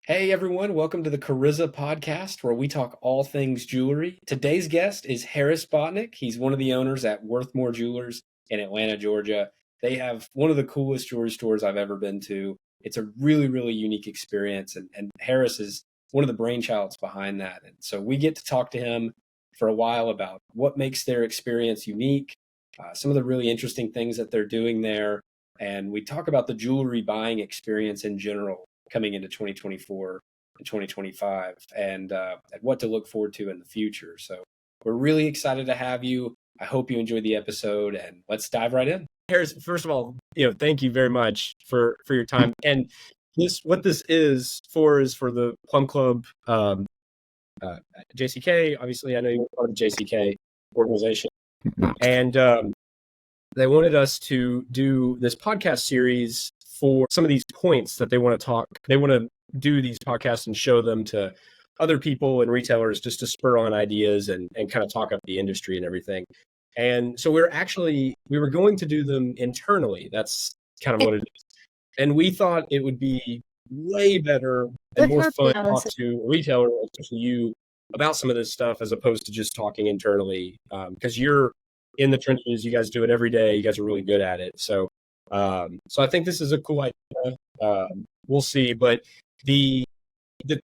Hey everyone, welcome to the Carizza podcast where we talk all things jewelry. Today's guest is Harris Botnick. He's one of the owners at Worthmore Jewelers in Atlanta, Georgia. They have one of the coolest jewelry stores I've ever been to. It's a really, really unique experience, and Harris is one of the brainchilds behind that. And so we get to talk to him for a while about what makes their experience unique, some of the really interesting things that they're doing there, and we talk about the jewelry buying experience in general coming into 2024 and 2025 and what to look forward to in the future. So we're really excited to have you. I hope you enjoyed the episode and let's dive right in. Harris, first of all, thank you very much for your time. And what this is for the Plum Club, JCK. Obviously, I know you're part of the JCK organization, and they wanted us to do this podcast series for some of these points that they want to talk. They want to do these podcasts and show them to other people and retailers just to spur on ideas and kind of talk up the industry and everything. And so we were going to do them internally. That's kind of what it is. And we thought it would be way better and more fun to talk to a retailer, especially you, about some of this stuff as opposed to just talking internally. Because you're in the trenches, you guys do it every day. You guys are really good at it. So I think this is a cool idea. We'll see, but the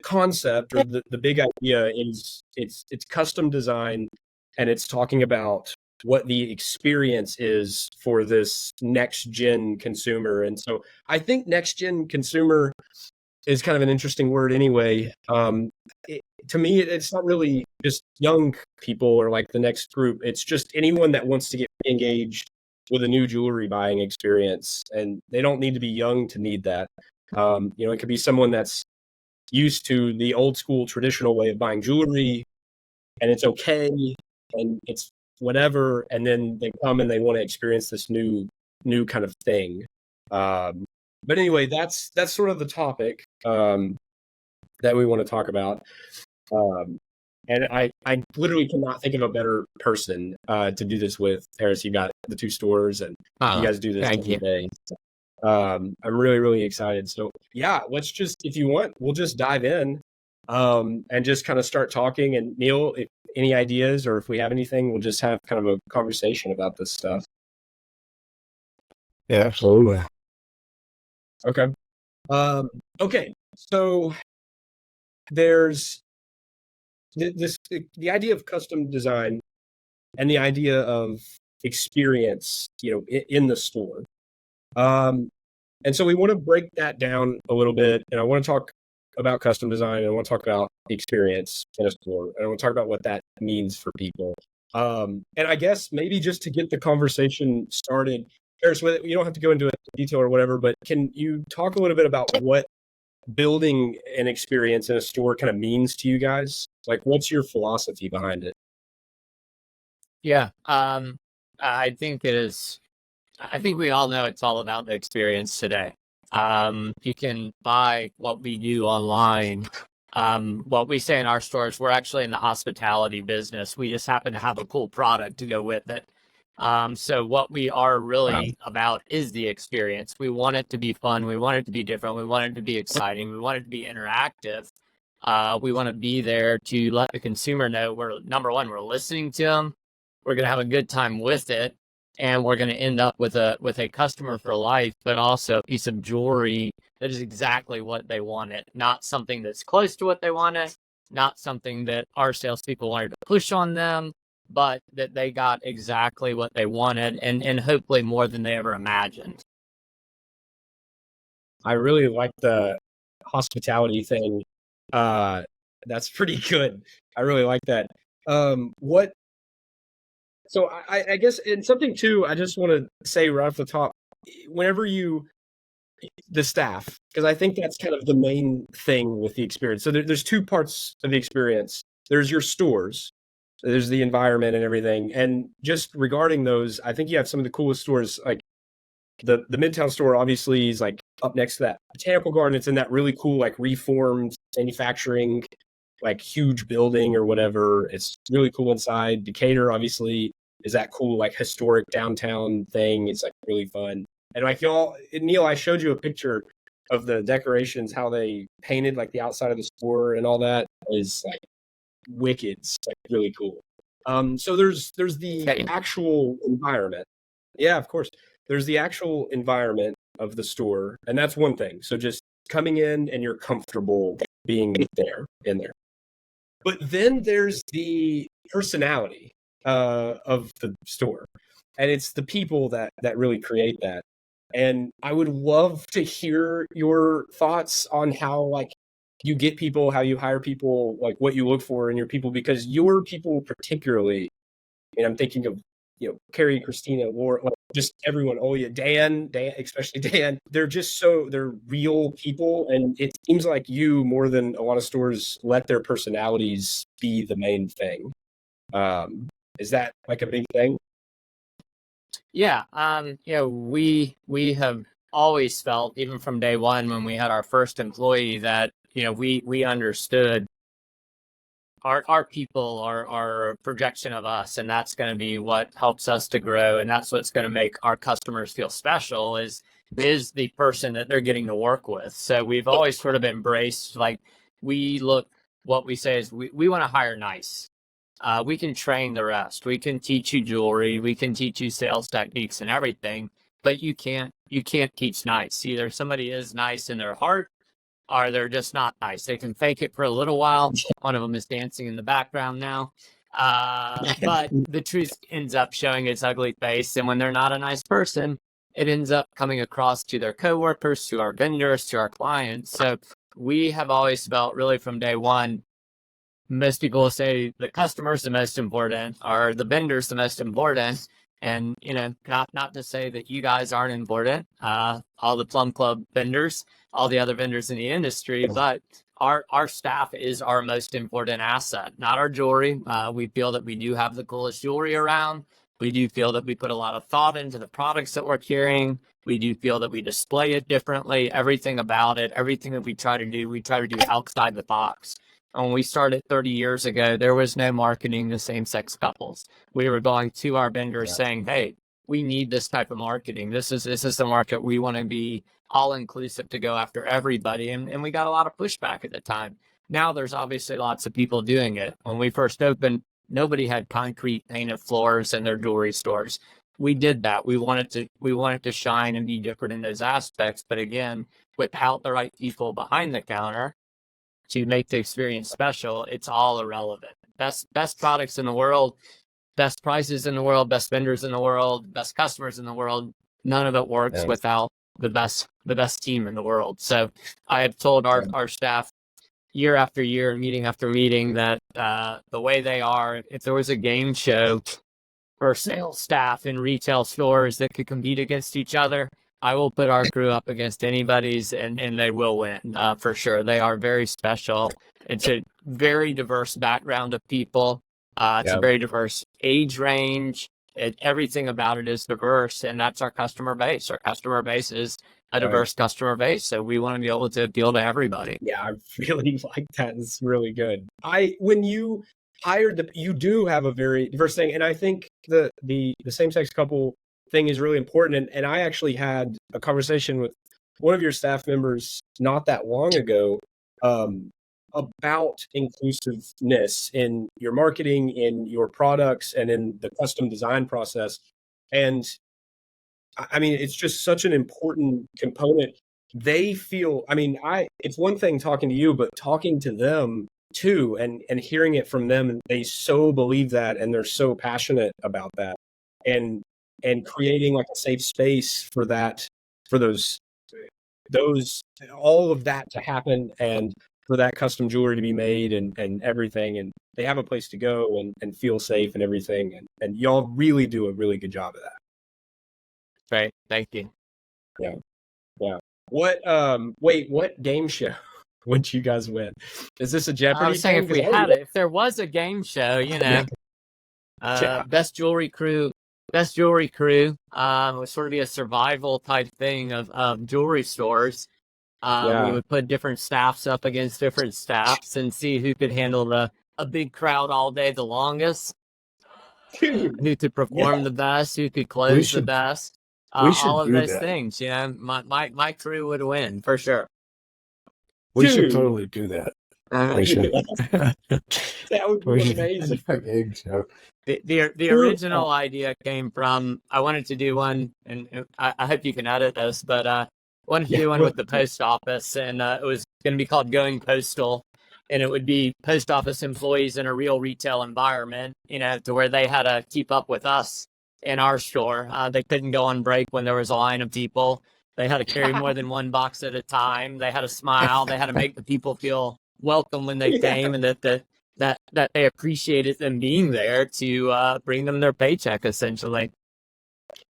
concept or the big idea is it's custom design, and it's talking about what the experience is for this next gen consumer. And so I think next gen consumer is kind of an interesting word anyway. To me, it's not really just young people or like the next group. It's just anyone that wants to get engaged with a new jewelry buying experience, and they don't need to be young to need that. It could be someone that's used to the old school traditional way of buying jewelry, and it's okay, and it's whatever, and then they come and they want to experience this new kind of thing. But anyway, that's sort of the topic that we want to talk about. And I literally cannot think of a better person to do this with. Harris, you got the two stores, and you guys do this every day. I'm really, really excited. So yeah, let's just, if you want, we'll just dive in and just kind of start talking. And Neil, if any ideas or if we have anything, we'll just have kind of a conversation about this stuff. Yeah, absolutely. Okay. Okay. So there's the idea of custom design and the idea of experience, in the store. And so we want to break that down a little bit, and I want to talk about custom design, and I want to talk about the experience in a store, and I want to talk about what that means for people. And I guess maybe just to get the conversation started, Harris, you don't have to go into detail or whatever, but can you talk a little bit about what building an experience in a store kind of means to you guys? Like, what's your philosophy behind it? Yeah, I think we all know it's all about the experience today. You can buy what we do online. What we say in our stores, we're actually in the hospitality business. We just happen to have a cool product to go with it. So what we are really about is the experience. We want it to be fun. We want it to be different. We want it to be exciting. We want it to be interactive. We want to be there to let the consumer know number one, we're listening to them. We're going to have a good time with it. And we're going to end up with a customer for life, but also a piece of jewelry that is exactly what they wanted. Not something that's close to what they wanted, not something that our salespeople wanted to push on them, but that they got exactly what they wanted and hopefully more than they ever imagined. I really like the hospitality thing. That's pretty good. I really like that. So I guess, and something too, I just want to say right off the top, whenever the staff, because I think that's kind of the main thing with the experience. So there's two parts of the experience. There's your stores, there's the environment and everything. And just regarding those, I think you have some of the coolest stores, like the Midtown store obviously is like up next to that botanical garden. It's in that really cool, like reformed manufacturing, like huge building or whatever. It's really cool inside. Decatur obviously is that cool, like historic downtown thing. It's like really fun. And like Neil, I showed you a picture of the decorations, how they painted like the outside of the store and all that is like wicked. It's like really cool. So there's the actual environment. Yeah, of course. There's the actual environment of the store, and that's one thing. So just coming in and you're comfortable being in there. But then there's the personality of the store, and it's the people that really create that. And I would love to hear your thoughts on how like you get people, how you hire people, like what you look for in your people, because your people particularly, and I'm thinking of Carrie, Christina, Laura, like just everyone. Oh yeah, Dan, especially Dan. They're real people, and it seems like you more than a lot of stores let their personalities be the main thing. Is that like a big thing? Yeah. We have always felt, even from day one when we had our first employee, that we understood our people are a projection of us, and that's going to be what helps us to grow, and that's what's going to make our customers feel special is the person that they're getting to work with. So we've always sort of embraced, like, what we say is we want to hire nice. We can train the rest. We can teach you jewelry. We can teach you sales techniques and everything, but you can't teach nice. Either somebody is nice in their heart, or they're just not nice. They can fake it for a little while. One of them is dancing in the background now. But the truth ends up showing its ugly face. And when they're not a nice person, it ends up coming across to their coworkers, to our vendors, to our clients. So we have always felt, really from day one, most people say the customer's the most important, or the vendor's the most important. And, not to say that you guys aren't important, all the Plum Club vendors, all the other vendors in the industry, but our staff is our most important asset, not our jewelry. We feel that we do have the coolest jewelry around. We do feel that we put a lot of thought into the products that we're carrying. We do feel that we display it differently. Everything about it, everything that we try to do outside the box. When we started 30 years ago, there was no marketing to same-sex couples. We were going to our vendors saying, hey, we need this type of marketing. This is the market. We want to be all-inclusive to go after everybody. And we got a lot of pushback at the time. Now there's obviously lots of people doing it. When we first opened, nobody had concrete painted floors in their jewelry stores. We did that. We wanted to shine and be different in those aspects. But again, without the right people behind the counter to make the experience special, it's all irrelevant. Best products in the world, best prices in the world, best vendors in the world, best customers in the world. None of it works without the best team in the world. So I have told our staff year after year, meeting after meeting, that the way they are, if there was a game show for sales staff in retail stores that could compete against each other, I will put our crew up against anybody's, and they will win for sure. They are very special. It's a very diverse background of people. It's a very diverse age range. Everything about it is diverse, and that's our customer base. Our customer base is a diverse customer base, so we want to be able to appeal to everybody. Yeah, I really like that. It's really good. When you hired you do have a very diverse thing, and I think the same-sex couple thing is really important. And I actually had a conversation with one of your staff members not that long ago about inclusiveness in your marketing, in your products, and in the custom design process. And I mean, it's just such an important component. They feel, it's one thing talking to you, but talking to them too, and hearing it from them, and they so believe that, and they're so passionate about that. And creating like a safe space for that, for those all of that to happen, and for that custom jewelry to be made, and everything, and they have a place to go and feel safe and everything, and y'all really do a really good job of that. Right. Thank you. Yeah. What game show would you guys win? Is this a Jeopardy? I was saying, if there was a game show, best jewelry crew. It would sort of be a survival type thing of jewelry stores. We would put different staffs up against different staffs and see who could handle a big crowd all day the longest, who could perform the best, who could close the best. We should all of do those that. things. You know, my crew would win for sure. We should Dude. totally do that. We should. That would We be should amazing. a gig show. The original idea came from, I wanted to do one, and I hope you can edit this, but wanted to do one with the post office, and it was going to be called Going Postal, and it would be post office employees in a real retail environment, you know, to where they had to keep up with us in our store. They couldn't go on break when there was a line of people. They had to carry more than one box at a time. They had to smile. They had to make the people feel welcome when they came, and that they appreciated them being there to bring them their paycheck, essentially.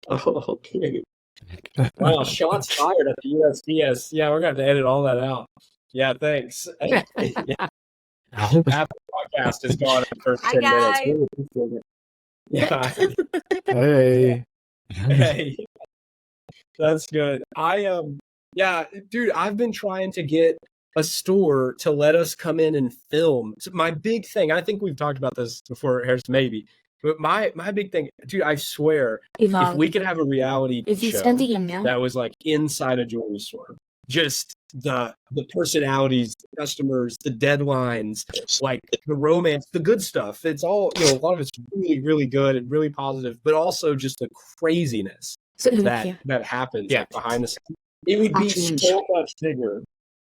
Okay. Wow, shots fired at the USPS. Yeah, we're going to edit all that out. Yeah, thanks. Yeah. Half the podcast is gone in the first 10 minutes. Yeah. Hey. Hey. That's good. Yeah, dude, I've been trying to get a store to let us come in and film. So my big thing, I think we've talked about this before, Harris, maybe, but my big thing, dude, I swear, if we could have a reality show that was like inside a jewelry store, just the personalities, the customers, the deadlines, like the romance, the good stuff. It's all, you know, a lot of it's really, really good and really positive, but also just the craziness that happens like, behind the scenes. It would be so much bigger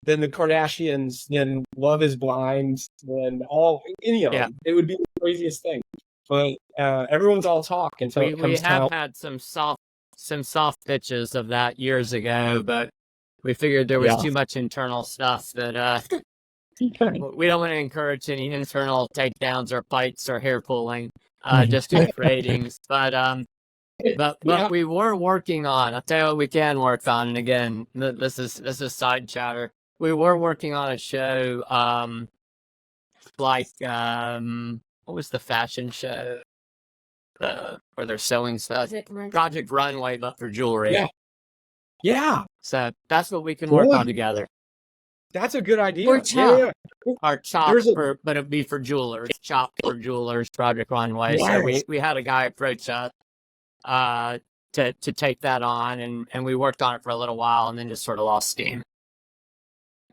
than the Kardashians, than Love is Blind, than any of them. It would be the craziest thing. But everyone's all talk until it comes time. We have had some soft pitches of that years ago, but we figured there was too much internal stuff that we don't want to encourage any internal takedowns or fights or hair pulling just to get ratings. But we were working on, I'll tell you what we can work on, and again, this is side chatter. We were working on a show like what was the fashion show where they're selling stuff? Project Runway, but for jewelry. Yeah. So that's what we can work on together. That's a good idea. Or Chop. Or Chop, but it'd be for jewelers. Chop for jewelers, Project Runway. Yes. So we had a guy approach us to take that on, and we worked on it for a little while and then just sort of lost steam.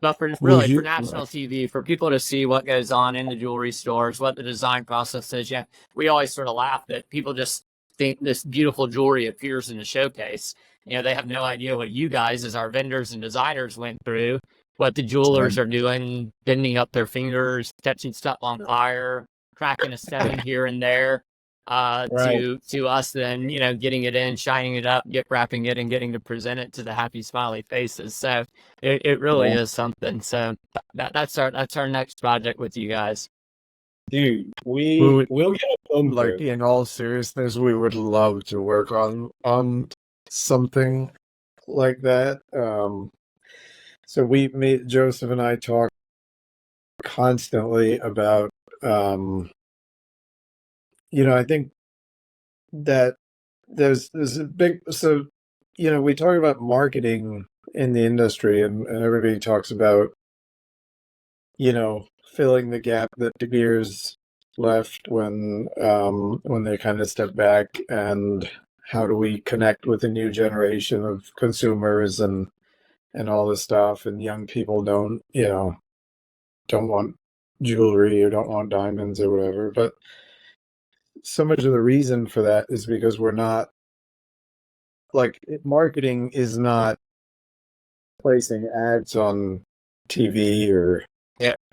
But for national TV, for people to see what goes on in the jewelry stores, what the design process is, we always sort of laugh that people just think this beautiful jewelry appears in the showcase. You know, they have no idea what you guys, as our vendors and designers, went through, what the jewelers are doing, bending up their fingers, catching stuff on fire, cracking a stone here and there, to us then, you know, getting it in, shining it up, wrapping it, and getting to present it to the happy, smiley faces. So it really is something. So that's our next project with you guys. Dude, we'll get a film like in all seriousness, we would love to work on something like that. So Joseph and I talk constantly about, you know, I think that there's a big, so, you know, we talk about marketing in the industry, and everybody talks about, you know, filling the gap that De Beers left when they kind of stepped back, and how do we connect with a new generation of consumers and all this stuff, and young people don't want jewelry or don't want diamonds or whatever. But so much of the reason for that is because we're not, like, marketing is not placing ads on TV or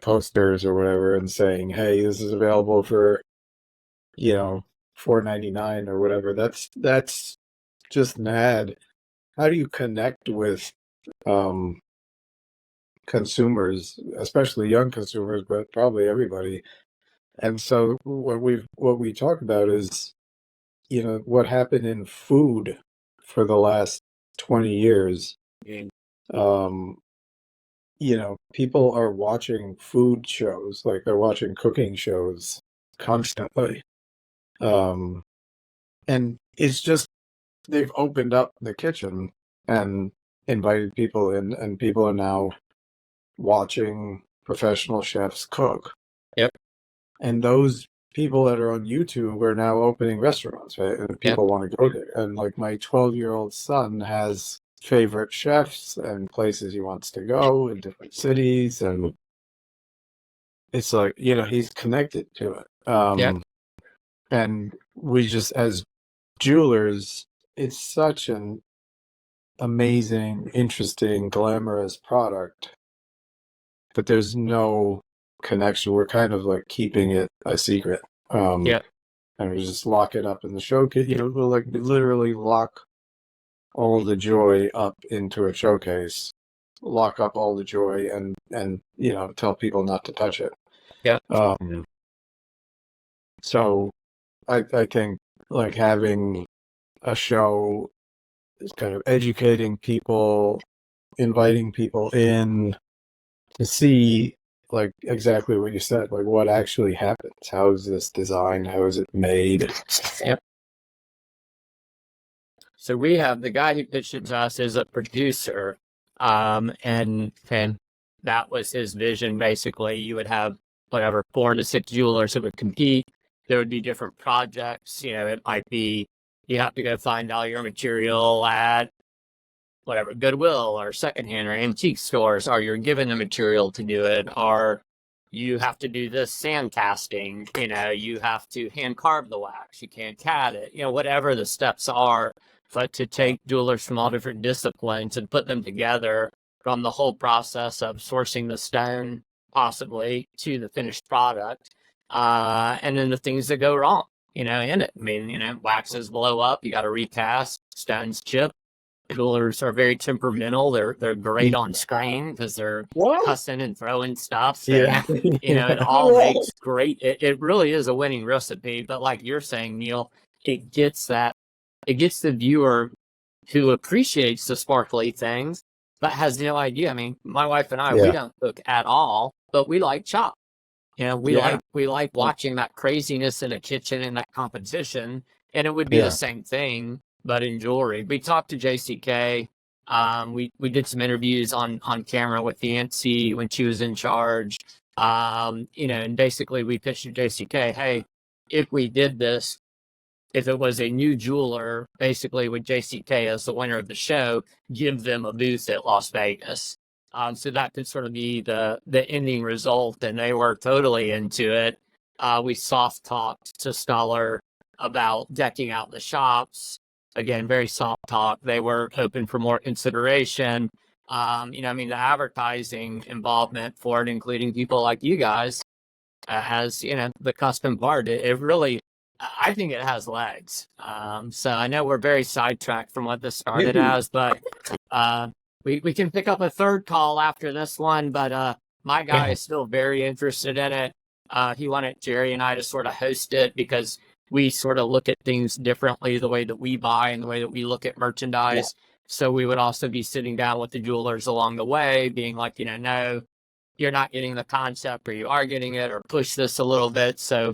posters or whatever and saying, hey, this is available for, you know, $4.99 or whatever. That's just an ad. How do you connect with consumers, especially young consumers, but probably everybody? And so what we talk about is, you know, what happened in food for the last 20 years. You know, people are watching food shows, like they're watching cooking shows constantly. And it's just, they've opened up the kitchen and invited people in, and people are now watching professional chefs cook. Yep. And those people that are on YouTube are now opening restaurants, right? And Yep. people want to go there. And like my 12-year-old son has favorite chefs and places he wants to go in different cities, and it's like, he's connected to it. Yep. And we just, as jewelers, it's such an amazing, interesting, glamorous product, but there's no connection. We're kind of like keeping it a secret. Yep. And we just lock it up in the showcase. We'll like literally lock all the joy up into a showcase, lock up all the joy, and tell people not to touch it. Yeah. So I think like having a show is kind of educating people, inviting people in to see like exactly what you said, like what actually happens. How is this designed? How is it made? Yep. So we have the guy who pitched it to us as a producer, and that was his vision. Basically, you would have whatever 4 to 6 jewelers that would compete. There would be different projects. It might be you have to go find all your material at whatever Goodwill or secondhand or antique stores, or you're given the material to do it, or you have to do this sand casting. You have to hand carve the wax. You can't cat it. Whatever the steps are. But to take jewelers from all different disciplines and put them together from the whole process of sourcing the stone, possibly, to the finished product, and then the things that go wrong, in it. Waxes blow up, you got to recast, stones chip. Jewelers are very temperamental. They're great on screen because they're cussing and throwing stuff. Yeah. It all makes great. It really is a winning recipe. But like you're saying, Neil, it gets the viewer who appreciates the sparkly things, but has no idea. I mean, my wife and I, we don't cook at all, but we like chop. We like watching that craziness in a kitchen and that competition. And it would be the same thing, but in jewelry. We talked to JCK. We did some interviews on camera with Yancy when she was in charge. And basically we pitched to JCK, hey, if we did this, if it was a new jeweler, basically with JCK as the winner of the show, give them a booth at Las Vegas. So that could sort of be the ending result, and they were totally into it. We soft talked to Stoller about decking out the shops. Again, very soft talk. They were open for more consideration. The advertising involvement for it, including people like you guys, has, the custom part. It really, I think it has legs. So I know we're very sidetracked from what this started as, but we can pick up a third call after this one. But my guy is still very interested in it. He wanted Jerry and I to sort of host it because we sort of look at things differently, the way that we buy and the way that we look at merchandise. So we would also be sitting down with the jewelers along the way, being like, no, you're not getting the concept, or you are getting it, or push this a little bit. So,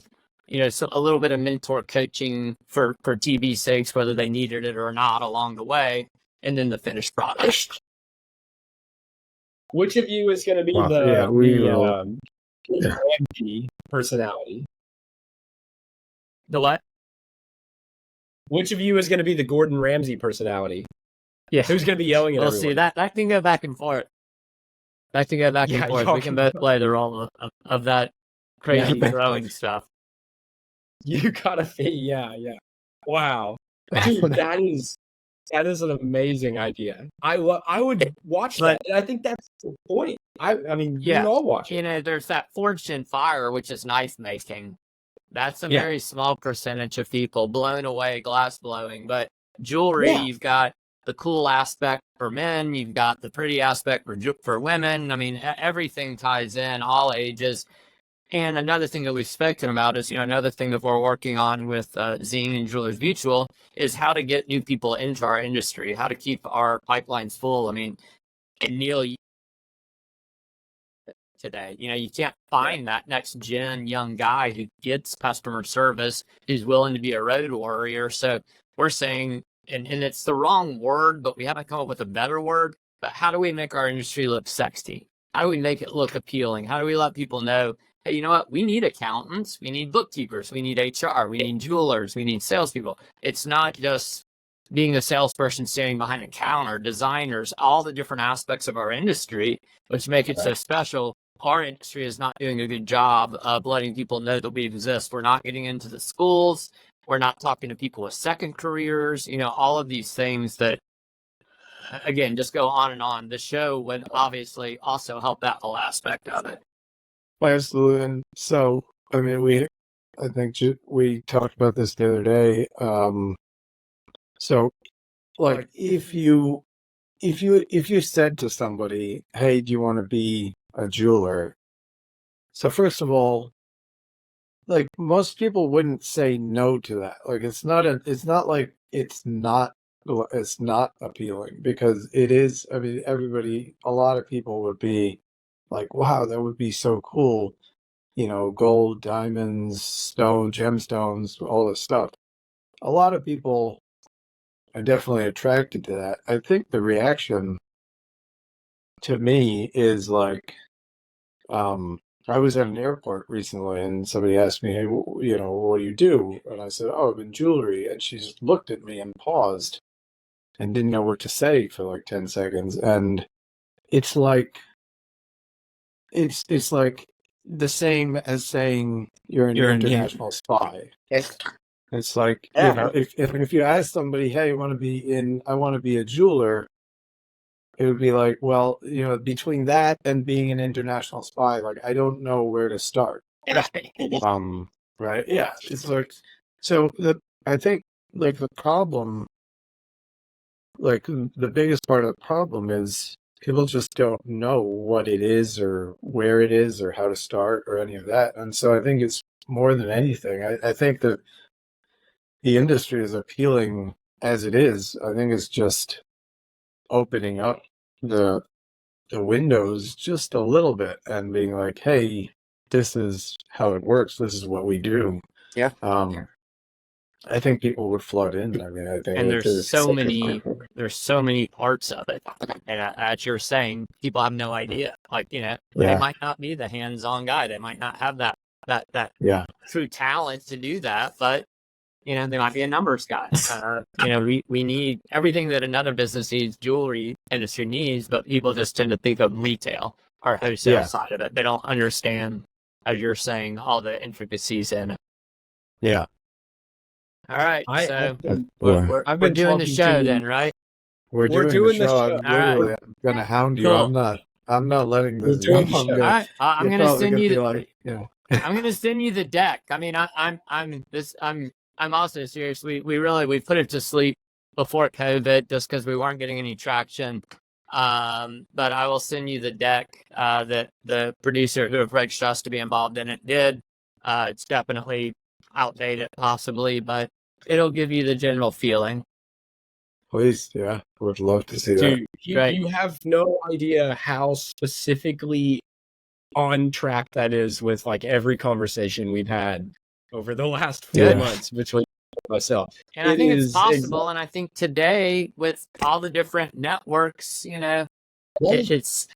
so a little bit of mentor coaching for TV's sakes, whether they needed it or not along the way, and then the finished product. Which of you is going to be the Ramsey personality? The what? Which of you is going to be the Gordon Ramsay personality? Yeah. Who's going to be yelling at everyone? See, that can go back and forth. We can both play the role of that crazy throwing stuff. You gotta be, yeah. Wow. Dude, that is an amazing idea. I would watch that. I think that's the point. I mean, you all watch it. There's that Forged in Fire, which is knife making. That's a very small percentage of people blown away, glass blowing. But jewelry, you've got the cool aspect for men, you've got the pretty aspect for women. I mean, everything ties in, all ages. And another thing that we've spoken about is, another thing that we're working on with Zine and Jewelers Mutual is how to get new people into our industry, how to keep our pipelines full. I mean, and Neil, today, you can't find that next gen young guy who gets customer service, who's willing to be a road warrior. So we're saying, and it's the wrong word, but we haven't come up with a better word, but how do we make our industry look sexy? How do we make it look appealing? How do we let people know, hey, you know what? We need accountants, we need bookkeepers, we need HR, we need jewelers, we need salespeople. It's not just being a salesperson standing behind a counter, designers, all the different aspects of our industry, which make it so special. Our industry is not doing a good job of letting people know that we exist. We're not getting into the schools. We're not talking to people with second careers, all of these things that, again, just go on and on. The show would obviously also help that whole aspect of it. Well, absolutely. And so, I mean, I think we talked about this the other day. So, like, if you said to somebody, "Hey, do you want to be a jeweler?" So, first of all, like, most people wouldn't say no to that. Like, it's not like it's not appealing, because it is. I mean, a lot of people would be like, "Wow, that would be so cool." Gold, diamonds, stone, gemstones, all this stuff. A lot of people are definitely attracted to that. I think the reaction to me is like, I was at an airport recently and somebody asked me, "Hey, what do you do?" And I said, "Oh, I'm in jewelry." And she just looked at me and paused and didn't know what to say for like 10 seconds. And it's like, it's like the same as saying you're an international spy. It's like, if you ask somebody, "Hey, I want to be a jeweler," it would be like, well, between that and being an international spy, like, I don't know where to start. Right. Yeah. It's like, so I think, like, the problem, like, the biggest part of the problem is people just don't know what it is or where it is or how to start or any of that. And so I think it's more than anything. I think that the industry is appealing as it is. I think it's just opening up the windows just a little bit and being like, "Hey, this is how it works. This is what we do." Yeah. I think people would flood in. I mean, I think, and there's so many parts of it. And as you're saying, people have no idea. Like, they might not be the hands-on guy. They might not have that true talent to do that, but they might be a numbers guy. We need everything that another business needs, jewelry industry needs, but people just tend to think of retail or wholesale side of it. They don't understand, as you're saying, all the intricacies in it. Yeah. All right. I've been doing the show then, right? We're doing the show. I'm gonna hound you. Cool. I'm not letting this go. All right. I'm gonna send you I'm gonna send you the deck. I mean, I'm also serious. We put it to sleep before COVID just because we weren't getting any traction. But I will send you the deck that the producer who approached us to be involved in it did. It's definitely outdated possibly, but it'll give you the general feeling. Please, yeah. Would love to see that. You have no idea how specifically on track that is with like every conversation we've had over the last 4 months between myself. And I think it's possible. And I think today with all the different networks, it's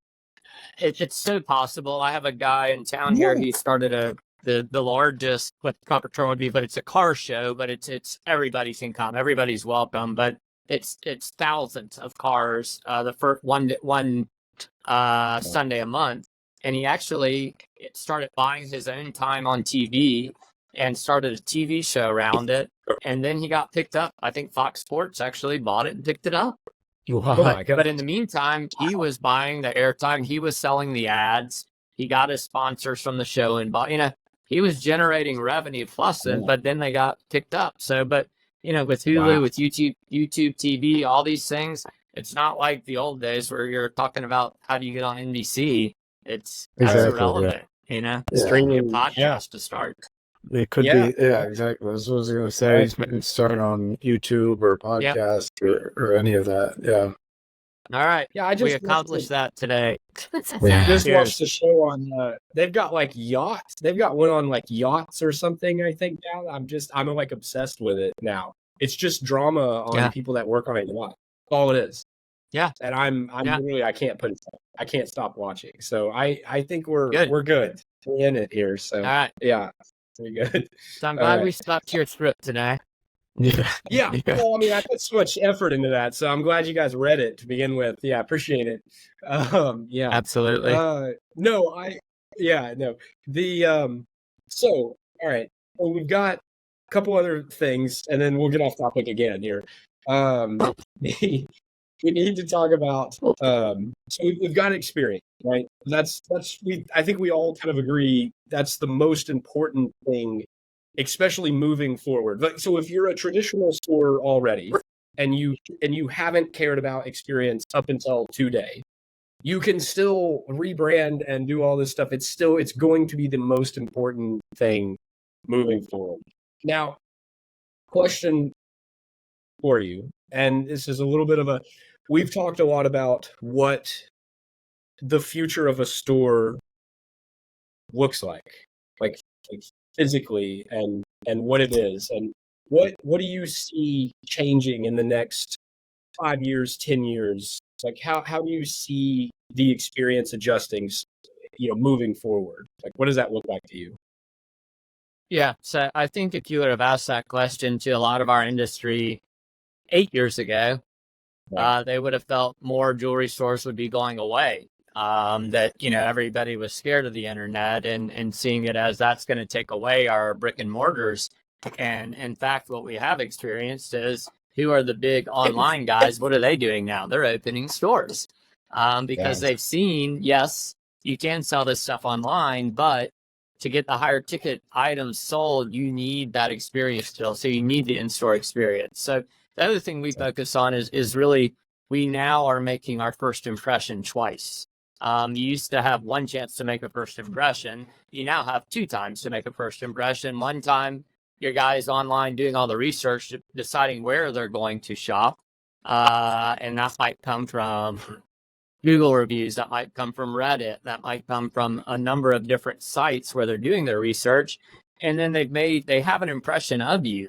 so possible. I have a guy in town here. He started the largest, what the proper term would be, but it's a car show, but it's everybody can come. Everybody's welcome, but it's thousands of cars, the first one Sunday a month. And he actually started buying his own time on TV and started a TV show around it. And then he got picked up. I think Fox Sports actually bought it and picked it up. But in the meantime, he was buying the airtime. He was selling the ads. He got his sponsors from the show and bought, he was generating revenue plus it, but then they got picked up. So, but, with Hulu, with YouTube TV, all these things, it's not like the old days where you're talking about how do you get on NBC. It's irrelevant, streaming a podcast to start. It could be, exactly. That's what I was going to say. Start on YouTube or podcast or any of that. Yeah. All right. Yeah, we accomplished that today. Just watched the show on. They've got like yachts. They've got one on like yachts or something. I think now I'm like obsessed with it now. It's just drama on people that work on a yacht. That's all it is. Yeah. and I'm Yeah. literally I can't stop watching. So I think we're Good. good to end it here. So All right. yeah, pretty good. So I'm All glad we right. stuck to your script today. Yeah. Yeah. Yeah. Well, I mean, I put so much effort into that, so I'm glad you guys read it to begin with. Yeah, appreciate it. Yeah. Absolutely. No, yeah, no. The so all right. Well, we've got a couple other things, and then we'll get off topic again here. We need to talk about so we've got experience, right? That's we I think we all kind of agree that's the most important thing, especially moving forward. Like, so if you're a traditional store already and you haven't cared about experience up until today, you can still rebrand and do all this stuff. It's going to be the most important thing moving forward. Now, question for you, and this is a little bit of a we've talked a lot about what the future of a store looks like physically and what it is, and what do you see changing in the next 5 years, 10 years? Like how do you see the experience adjusting, moving forward? Like what does that look like to you? Yeah. So I think if you would have asked that question to a lot of our industry 8 years ago, Right. they would have felt more jewelry stores would be going away. That, everybody was scared of the internet and seeing it as that's going to take away our brick and mortars. And in fact, what we have experienced is who are the big online guys? What are they doing now? They're opening stores because Yes. they've seen, yes, you can sell this stuff online, but to get the higher ticket items sold, you need that experience still. So you need the in-store experience. So the other thing we focus on is really we now are making our first impression twice. You used to have one chance to make a first impression. You now have two times to make a first impression. One time, your guy's online doing all the research, deciding where they're going to shop. And that might come from Google reviews, that might come from Reddit, that might come from a number of different sites where they're doing their research. And then they have an impression of you.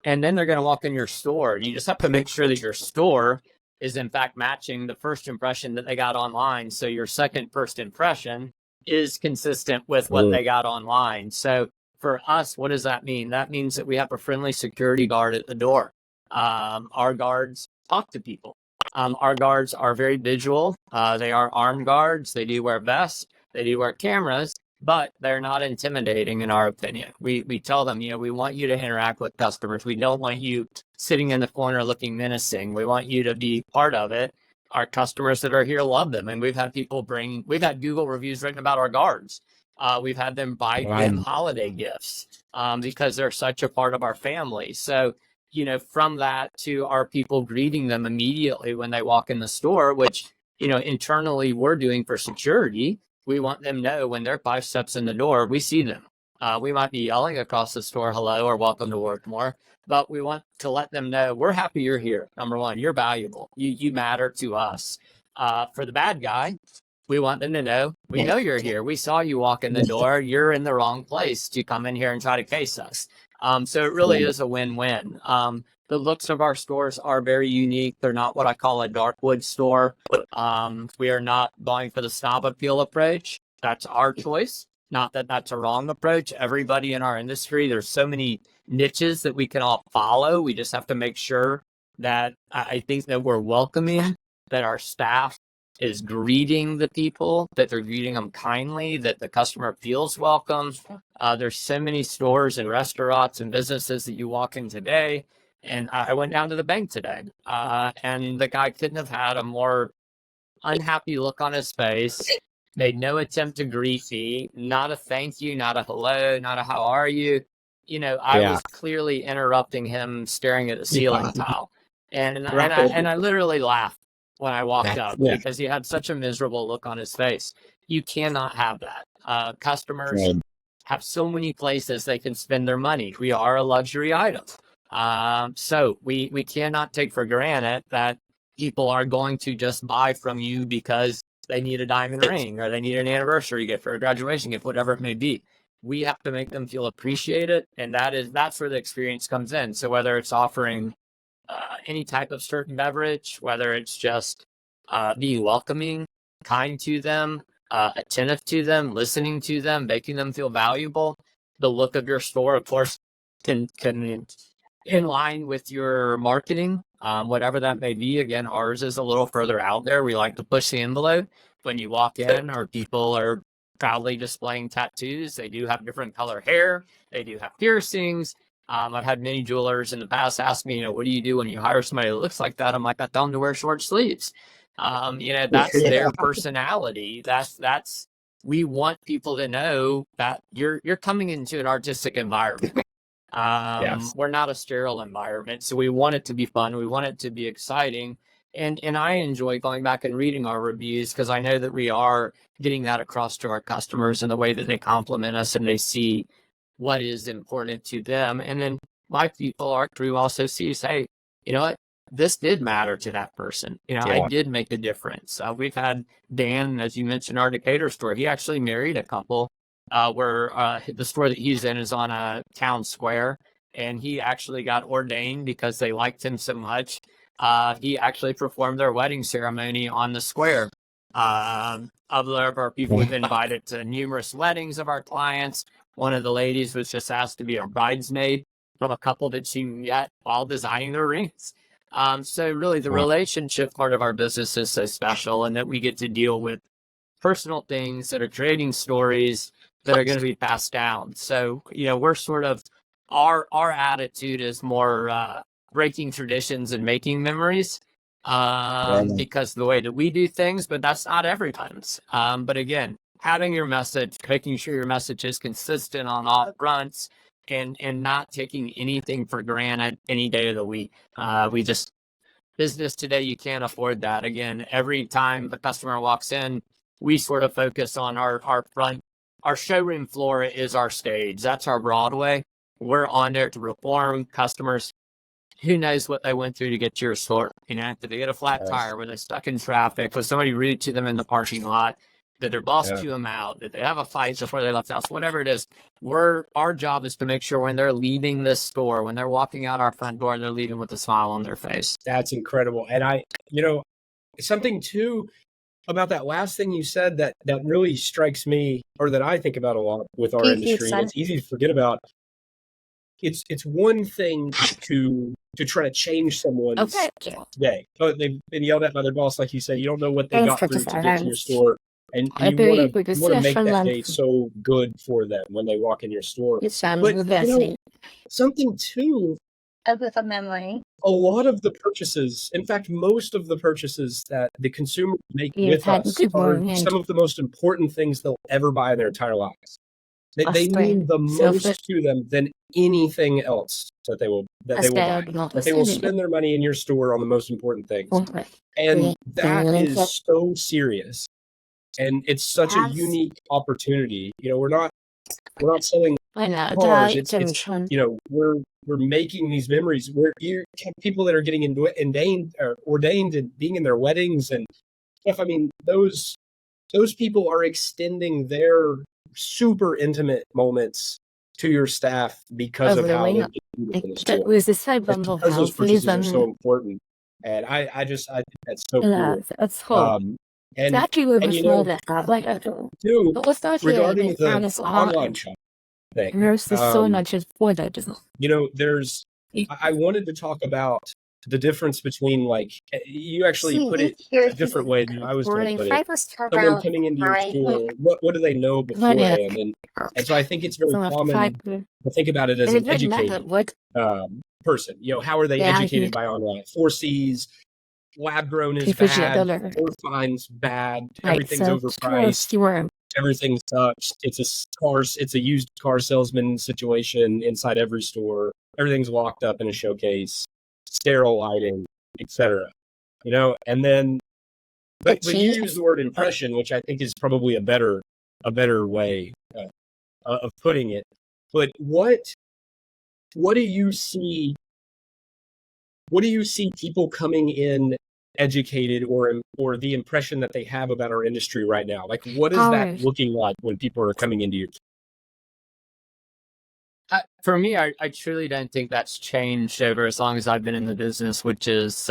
And then they're going to walk in your store. You just have to make sure that your store is in fact matching the first impression that they got online. So your second first impression is consistent with what they got online. So for us, what does that mean? That means that we have a friendly security guard at the door. Our guards talk to people. Our guards are very visual. They are armed guards. They do wear vests. They do wear cameras, but they're not intimidating in our opinion. We tell them, we want you to interact with customers. We don't want you sitting in the corner looking menacing. We want you to be part of it. Our customers that are here love them. And we've had Google reviews written about our guards. We've had them buy them holiday gifts because they're such a part of our family. So, from that to our people greeting them immediately when they walk in the store, which, internally we're doing for security. We want them to know when they're 5 steps in the door, we see them. We might be yelling across the store, hello, or welcome to Workmore, but we want to let them know we're happy you're here. Number one, you're valuable. You matter to us. For the bad guy, we want them to know, we know you're here. We saw you walk in the door. You're in the wrong place to come in here and try to case us. So it really is a win-win. The looks of our stores are very unique. They're not what I call a dark wood store. We are not going for the snob appeal approach. That's our choice. Not that that's a wrong approach. Everybody in our industry, there's so many niches that we can all follow. We just have to make sure that I think that we're welcoming, that our staff is greeting the people, that they're greeting them kindly, that the customer feels welcome. There's so many stores and restaurants and businesses that you walk in today. And I went down to the bank today, and the guy couldn't have had a more unhappy look on his face. Made no attempt to greet me, not a thank you, not a hello, not a how are you. I was clearly interrupting him staring at the ceiling tile. And I literally laughed when I walked up because he had such a miserable look on his face. You cannot have that. Customers have so many places they can spend their money. We are a luxury item. So we cannot take for granted that people are going to just buy from you because they need a diamond ring or they need an anniversary gift or a graduation gift, whatever it may be. We have to make them feel appreciated, and that's where the experience comes in. So whether it's offering any type of certain beverage, whether it's just be welcoming, kind to them, attentive to them, listening to them, making them feel valuable. The look of your store, of course, can in line with your marketing, whatever that may be. Again, ours is a little further out there. We like to push the envelope. When you walk in, our people are proudly displaying tattoos. They do have different color hair. They do have piercings. I've had many jewelers in the past ask me, what do you do when you hire somebody that looks like that? I'm like, I tell them to wear short sleeves. That's their personality. That's we want people to know that you're coming into an artistic environment. Yes. We're not a sterile environment, so we want it to be fun. We want it to be exciting. And I enjoy going back and reading our reviews because I know that we are getting that across to our customers in the way that they compliment us and they see what is important to them. And then my people, our crew also sees, hey, you know what? This did matter to that person. I did make a difference. We've had Dan, as you mentioned, our Decatur store. He actually married a couple where the store that he's in is on a town square. And he actually got ordained because they liked him so much. He actually performed their wedding ceremony on the square. Of our people, we've been invited to numerous weddings of our clients. One of the ladies was just asked to be a bridesmaid from a couple that she met while designing their rings. So really the relationship part of our business is so special, and that we get to deal with personal things that are creating stories that are going to be passed down. So, we're sort of, our attitude is more breaking traditions and making memories because the way that we do things, but that's not everyone's. But again, having your message, making sure your message is consistent on all fronts, and not taking anything for granted any day of the week. Business today, you can't afford that. Again, every time the customer walks in, we sort of focus on our front. Our showroom floor is our stage. That's our Broadway. We're on there to reform customers. Who knows what they went through to get to your store? Did they get a flat tire? Were they stuck in traffic? Was somebody rude to them in the parking lot? Did their boss chew them out? Did they have a fight before they left the house? Whatever it is, our job is to make sure when they're leaving this store, when they're walking out our front door, they're leaving with a smile on their face. That's incredible. And something too about that last thing you said that really strikes me, or that I think about a lot with our industry, and it's easy to forget about. It's one thing to try to change someone's day. Oh, they've been yelled at by their boss, like you said. You don't know what they got through to get to your store, and you want to make that day so good for them when they walk in your store. But something too. With a memory. A lot of the purchases, in fact, most of the purchases that the consumer make with us are some of the most important things they'll ever buy in their entire lives. They mean the most to them than anything else that they will buy. They will spend their money in your store on the most important things, and that is so serious. And it's such a unique opportunity. We're not selling cars. It's we're making these memories. You have people that are getting ordained and being in their weddings and stuff. I mean, those people are extending their super intimate moments to your staff because of how they're in the store. Because those purchases are so important. And I think that's so cool. That's cool. And too, regarding the online shop thing, I wanted to talk about the difference between, like, you actually put it a different way than I was going to put it. Someone coming into your store, what do they know beforehand? And so I think it's very common to think about it as an educated person. How are they educated by online? 4Cs, lab grown is bad, or fine's bad, everything's overpriced, everything sucks. It's a used car salesman situation inside every store. Everything's locked up in a showcase, sterile lighting, etc. And then, but you use the word impression, which I think is probably a better way of putting it. But what do you see? What do you see people coming in educated, or the impression that they have about our industry right now? Like, what is that looking like when people are coming into your? For me, I truly don't think that's changed over as long as I've been in the business, which is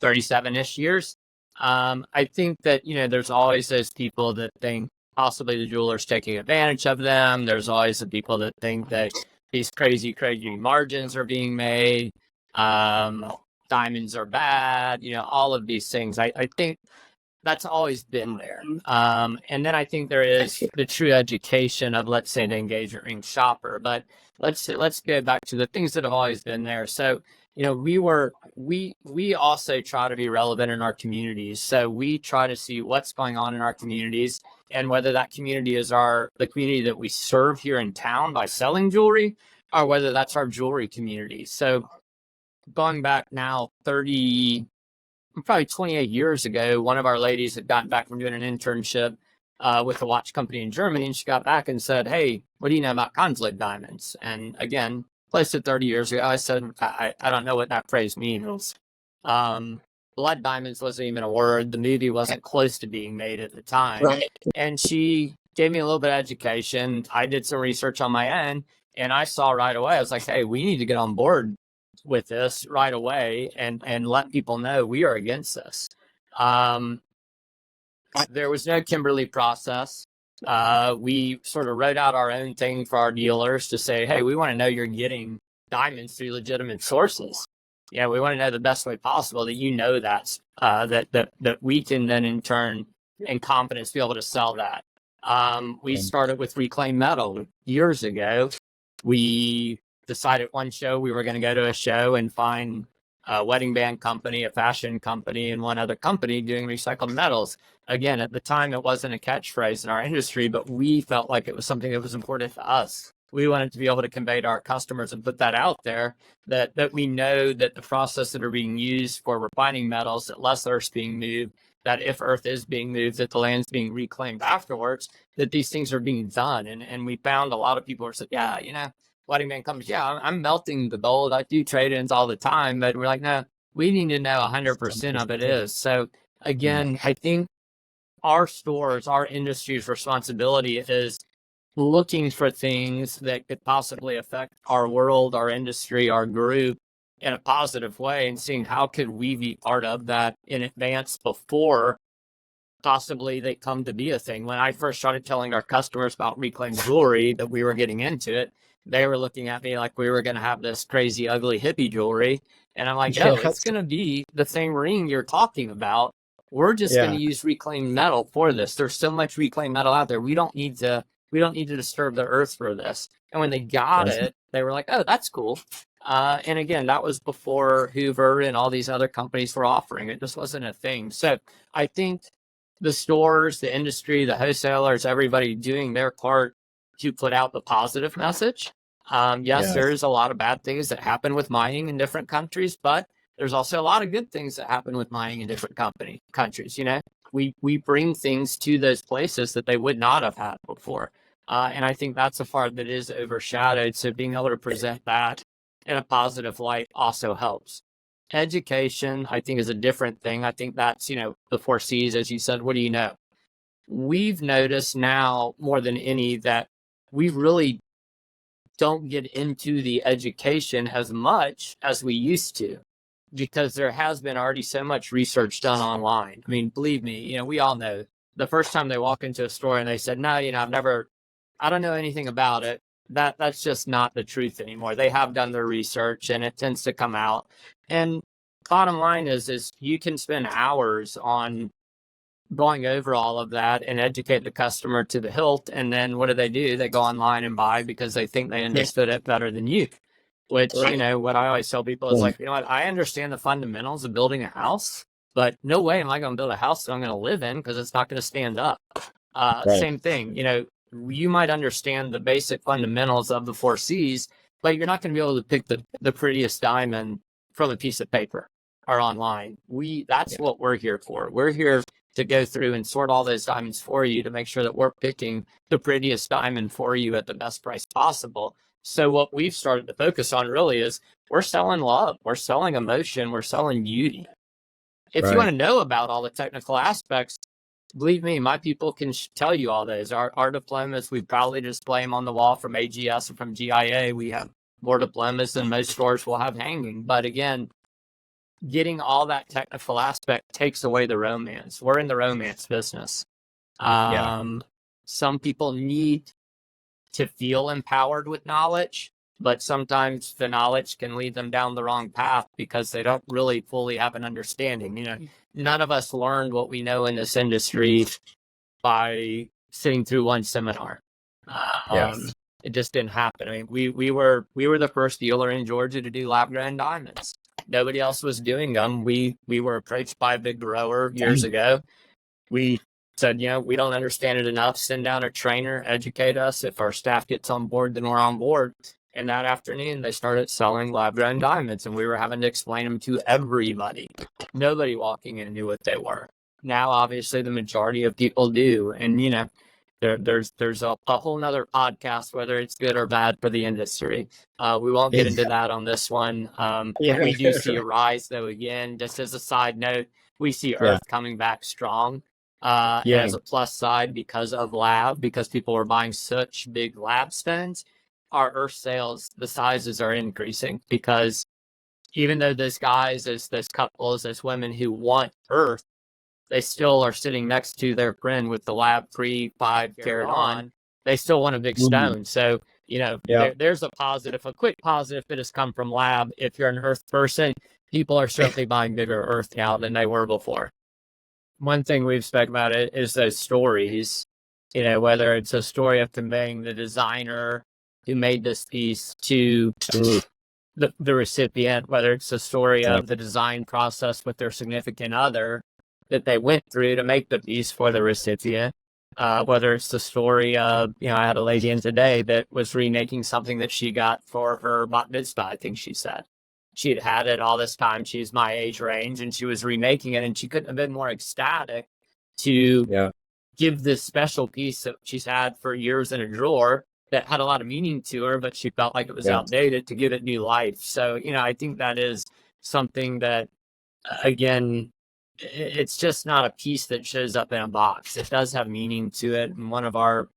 37-ish years. I think that, there's always those people that think possibly the jeweler's taking advantage of them. There's always the people that think that these crazy margins are being made. Diamonds are bad, all of these things. I think that's always been there. And then I think there is the true education of, let's say, the engagement ring shopper. But let's go back to the things that have always been there. So, we also try to be relevant in our communities. So we try to see what's going on in our communities, and whether that community is the community that we serve here in town by selling jewelry, or whether that's our jewelry community. So going back now probably 28 years ago, one of our ladies had gotten back from doing an internship with a watch company in Germany, and she got back and said, "Hey, what do you know about conflict diamonds?" And again, close to 30 years ago, I said, I don't know what that phrase means. Blood diamonds wasn't even a word. The movie wasn't close to being made at the time. Right. And she gave me a little bit of education. I did some research on my end, and I saw right away, I was like, hey, we need to get on board with this right away and let people know we are against this. There was no Kimberly process. We sort of wrote out our own thing for our dealers to say, hey, we want to know you're getting diamonds through legitimate sources. Yeah, we want to know the best way possible that that we can then in turn, in confidence, be able to sell that. We started with reclaimed metal years ago. We decided one show we were going to go to a show and find a wedding band company, a fashion company, and one other company doing recycled metals. Again, at the time, it wasn't a catchphrase in our industry, but we felt like it was something that was important to us. We wanted to be able to convey to our customers and put that out there, that we know that the process that are being used for refining metals, that less earth's being moved, that if earth is being moved, that the land's being reclaimed afterwards, that these things are being done. And we found a lot of people who said, yeah, wedding band companies, I'm melting the gold. I do trade-ins all the time, but we're like, no, we need to know 100% of it is. So again, I think our stores, our industry's responsibility is looking for things that could possibly affect our world, our industry, our group in a positive way, and seeing how could we be part of that in advance before possibly they come to be a thing. When I first started telling our customers about reclaimed jewelry, that we were getting into it, they were looking at me like we were going to have this crazy, ugly hippie jewelry. And I'm like, no, it's going to be the same ring you're talking about. We're just going to use reclaimed metal for this. There's so much reclaimed metal out there. We don't need to disturb the earth for this. And when they got it, they were like, oh, that's cool. And again, that was before Hoover and all these other companies were offering it. This wasn't a thing. So I think the stores, the industry, the wholesalers, everybody doing their part to put out the positive message. There is a lot of bad things that happen with mining in different countries, but there's also a lot of good things that happen with mining in different countries. We bring things to those places that they would not have had before. And I think that's a part that is overshadowed. So being able to present that in a positive light also helps. Education, I think, is a different thing. I think that's, the 4 C's, as you said. What do you know? We've noticed now more than any that we really don't get into the education as much as we used to, because there has been already so much research done online. I mean, believe me, we all know the first time they walk into a store and they said, no, I don't know anything about it. That's just not the truth anymore. They have done their research and it tends to come out. And bottom line is you can spend hours on going over all of that and educate the customer to the hilt. And then what do? They go online and buy because they think they understood it better than you. Which, what I always tell people is like, I understand the fundamentals of building a house, but no way am I going to build a house that I'm going to live in, because it's not going to stand up. Same thing, you might understand the basic fundamentals of the 4 C's, but you're not going to be able to pick the prettiest diamond from a piece of paper or online. That's what we're here for. We're here to go through and sort all those diamonds for you to make sure that we're picking the prettiest diamond for you at the best price possible. So what we've started to focus on really is we're selling love, we're selling emotion, we're selling beauty. If you want to know about all the technical aspects, believe me, my people can tell you all those. Our diplomas, we proudly display them on the wall from AGS and from GIA. We have more diplomas than most stores will have hanging. But again, getting all that technical aspect takes away the romance. We're in the romance business. Some people need to feel empowered with knowledge, but sometimes the knowledge can lead them down the wrong path because they don't really fully have an understanding. You know, none of us learned what we know in this industry by sitting through one seminar. It just didn't happen. I mean, we were the first dealer in Georgia to do lab grown diamonds. Nobody else was doing them. We were approached by a big grower years ago. We said, you know, we don't understand it enough. Send down a trainer, educate us. If our staff gets on board, then we're on board. And that afternoon, they started selling lab-grown diamonds, and we were having to explain them to everybody. Nobody walking in knew what they were. Now, obviously, the majority of people do. And, you know, there's a whole nother podcast, whether it's good or bad for the industry. We won't get into that on this one. We do see a rise, though, again, just as a side note, we see Earth coming back strong. As a plus side because of lab, because people were buying such big lab stones, our Earth sales, the sizes are increasing because even though those guys, those couples, those women who want Earth, they still are sitting next to their friend with the lab free 5 carat on. They still want a big stone. So, you know, there's a positive, a quick positive that has come from lab. If you're an Earth person, people are certainly buying bigger Earth now than they were before. One thing we've spoken about it is those stories, you know, whether it's a story of conveying the designer who made this piece to the recipient, whether it's a story of the design process with their significant other that they went through to make the piece for the recipient, whether it's the story of, you know, I had a lady in today that was remaking something that she got for her bat mitzvah, I think she said. She had it all this time. She's my age range, and she was remaking it, and she couldn't have been more ecstatic to give this special piece that she's had for years in a drawer that had a lot of meaning to her, but she felt like it was outdated, to give it new life. So, you know, I think that is something that, again, it's just not a piece that shows up in a box. It does have meaning to it. And one of our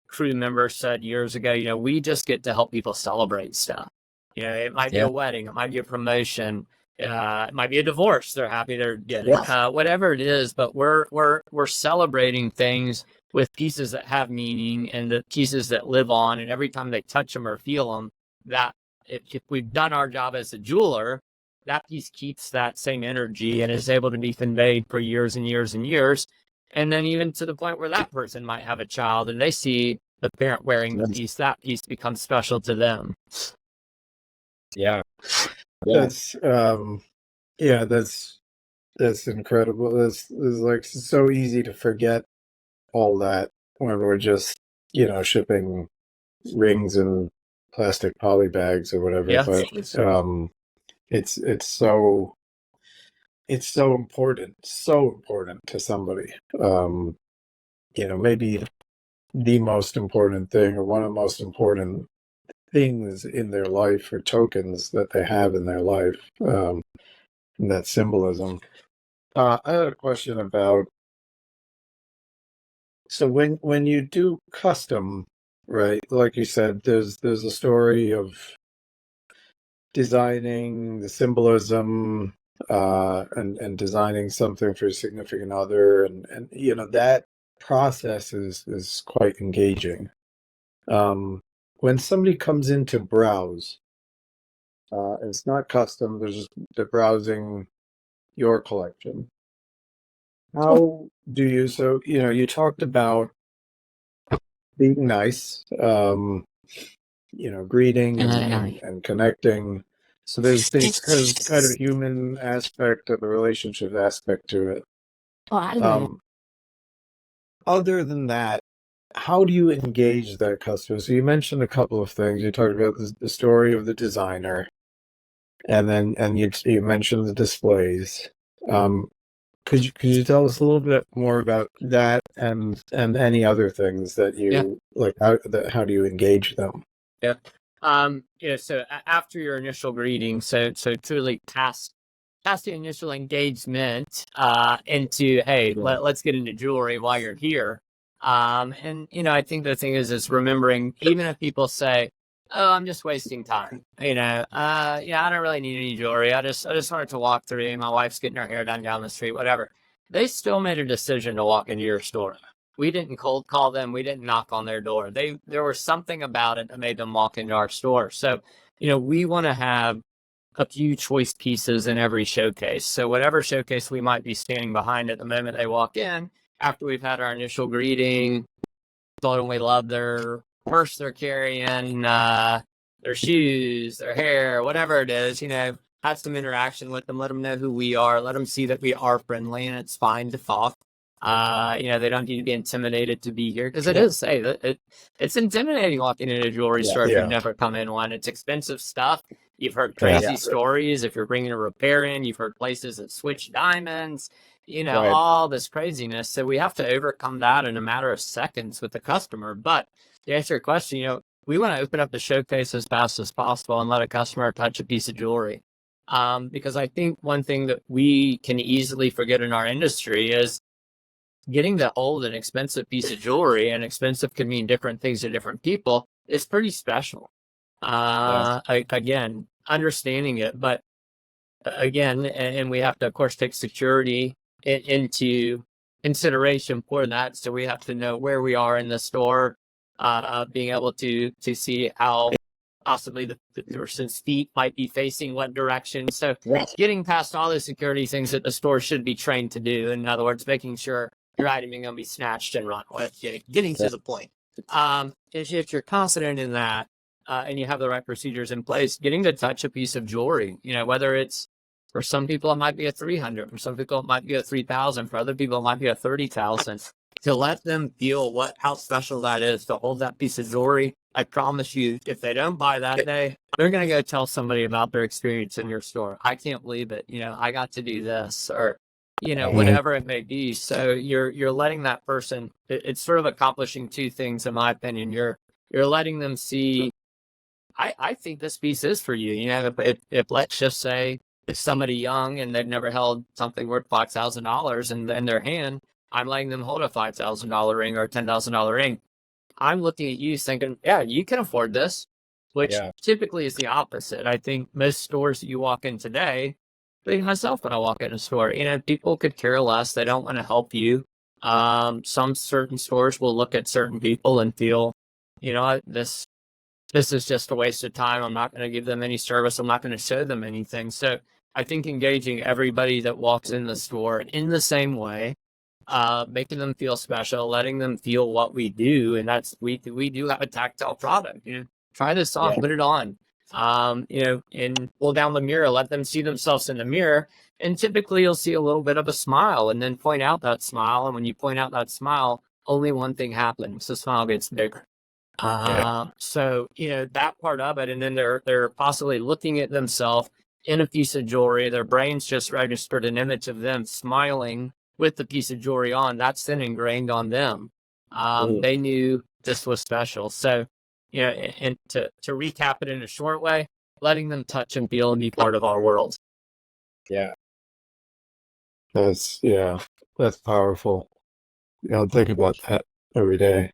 crew members said years ago, you know, we just get to help people celebrate stuff. You know, it might be a wedding, it might be a promotion, it might be a divorce. They're happy they're getting whatever it is, but we're celebrating things with pieces that have meaning and the pieces that live on. And every time they touch them or feel them, that if we've done our job as a jeweler, that piece keeps that same energy and is able to be conveyed for years and years and years. And then even to the point where that person might have a child and they see the parent wearing the piece, that piece becomes special to them. That's that's incredible. That's like so easy to forget all that when we're just, you know, shipping rings and plastic poly bags or whatever. But it's so important, to somebody. You know, maybe the most important thing, or one of the most important things in their life, or tokens that they have in their life, and that symbolism. I had a question about, so when you do custom, right, like you said, there's a story of designing the symbolism, and designing something for a significant other, and you know, that process is quite engaging. When somebody comes in to browse, it's not custom, they're browsing your collection. How do you, so, you know, you talked about being nice, you know, greeting and connecting. So there's kind of human aspect of the relationship aspect to it. Other than that, how do you engage that customer? So you mentioned a couple of things. You talked about the story of the designer, and you mentioned the displays. Could you tell us a little bit more about that, and any other things that you like? How do you engage them? You know, so after your initial greeting, so truly past the initial engagement, into, hey, let's get into jewelry while you're here. And, you know, I think the thing is remembering, even if people say, oh, I'm just wasting time. I don't really need any jewelry. I just wanted to walk through. My wife's getting her hair done down the street, whatever. They still made a decision to walk into your store. We didn't cold call them. We didn't knock on their door. There was something about it that made them walk into our store. So, we want to have a few choice pieces in every showcase. So whatever showcase we might be standing behind at the moment they walk in, after we've had our initial greeting, told them we love their purse they're carrying, their shoes, their hair, whatever it is, have some interaction with them, let them know who we are, let them see that we are friendly and it's fine to talk. They don't need to be intimidated to be here because it is, it's intimidating walking into a jewelry store if you've never come in one. It's expensive stuff. You've heard crazy stories. If you're bringing a repair in, you've heard places that switch diamonds, all this craziness. So we have to overcome that in a matter of seconds with the customer. But to answer your question, we want to open up the showcase as fast as possible and let a customer touch a piece of jewelry. Because I think one thing that we can easily forget in our industry is getting the old and expensive piece of jewelry, and expensive can mean different things to different people, is pretty special. Again, understanding it, but again, and we have to, of course, take security into consideration for that. So we have to know where we are in the store, being able to see how possibly the person's feet might be facing what direction. So getting past all the security things that the store should be trained to do. In other words, making sure your item ain't going to be snatched and run with. Getting to the point. If you're confident in that, and you have the right procedures in place, getting to touch a piece of jewelry, whether it's, for some people it might be a 300, for some people it might be a 3,000, for other people it might be a 30,000, to let them feel how special that is to hold that piece of jewelry. I promise you, if they don't buy that day, they're going to go tell somebody about their experience in your store. I can't believe it. I got to do this, or, whatever it may be. So you're letting that person, it's sort of accomplishing two things, in my opinion. You're letting them see, I think this piece is for you. If let's just say if somebody young and they've never held something worth $5,000 in their hand, I'm letting them hold a $5,000 ring or a $10,000 ring. I'm looking at you thinking, yeah, you can afford this, which typically is the opposite. I think most stores that you walk in today, like myself when I walk in a store, people could care less. They don't want to help you. Some certain stores will look at certain people and feel, this is just a waste of time. I'm not going to give them any service. I'm not going to show them anything. So I think engaging everybody that walks in the store in the same way, making them feel special, letting them feel what we do. And that's, we do have a tactile product, try this on, put it on, and pull down the mirror, let them see themselves in the mirror. And typically you'll see a little bit of a smile, and then point out that smile. And when you point out that smile, only one thing happens. The smile gets bigger. So, that part of it, and then they're possibly looking at themselves in a piece of jewelry. Their brains just registered an image of them smiling with the piece of jewelry on. That's then ingrained on them. They knew this was special. So, and to recap it in a short way, letting them touch and feel and be part of our world. Yeah. That's powerful. Think about that every day.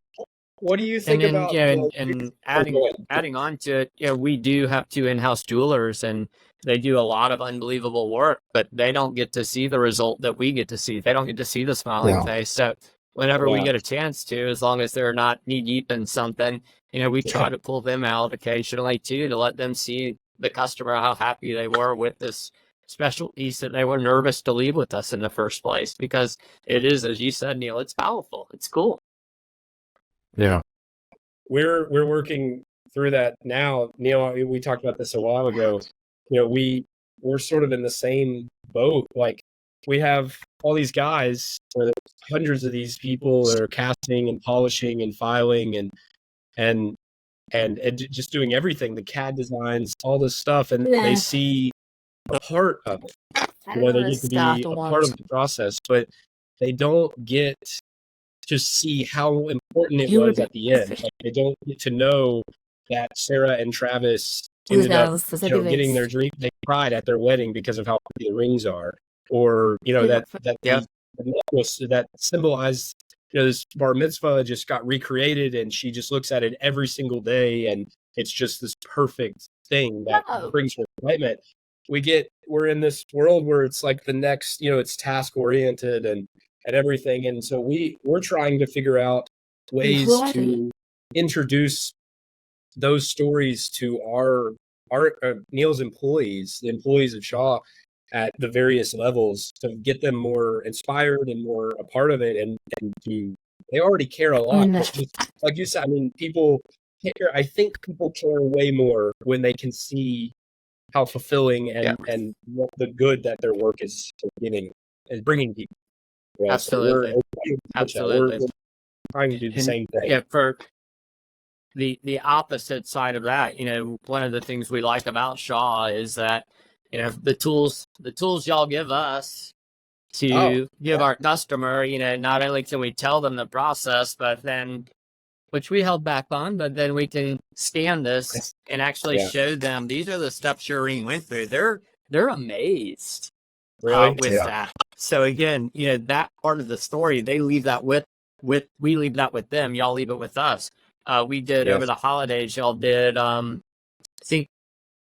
What do you think about? And adding on to it, we do have two in-house jewelers, and they do a lot of unbelievable work, but they don't get to see the result that we get to see. They don't get to see the smiling face. So whenever we get a chance to, as long as they're not knee deep in something, we try to pull them out occasionally too, to let them see the customer how happy they were with this special piece that they were nervous to leave with us in the first place, because it is, as you said, Neil, it's powerful. It's cool. Yeah. We're working through that now. Neil, we talked about this a while ago. We're sort of in the same boat. Like, we have all these guys, or hundreds of these people that are casting and polishing and filing and just doing everything, the CAD designs, all this stuff, and they see a part of it. They get to be a part of the process, but they don't get to see how important it was at the end. Like, they don't get to know that Sarah and Travis ended up, getting their dream. They cried at their wedding because of how pretty the rings are, or that necklace that symbolized, this bar mitzvah just got recreated, and she just looks at it every single day, and it's just this perfect thing that No. brings her excitement. We're in this world where it's like the next, it's task oriented and everything. And so we're trying to figure out ways to introduce those stories to our Neil's employees, the employees of Shaw at the various levels, to get them more inspired and more a part of it, and they already care a lot. But just, like you said, I mean, people care. I think people care way more when they can see how fulfilling and what the good that their work is giving, is bringing people. Right? Absolutely. So Absolutely. we're trying to do the same thing. Yeah, for the opposite side of that, one of the things we like about Shaw is that, the tools y'all give us to give our customer, not only can we tell them the process, but then, which we held back on, but then we can scan this and actually show them these are the steps Shireen went through. They're amazed with that. So again, that part of the story, they leave that we leave that with them. Y'all leave it with us. We did over the holidays. Y'all did, I think,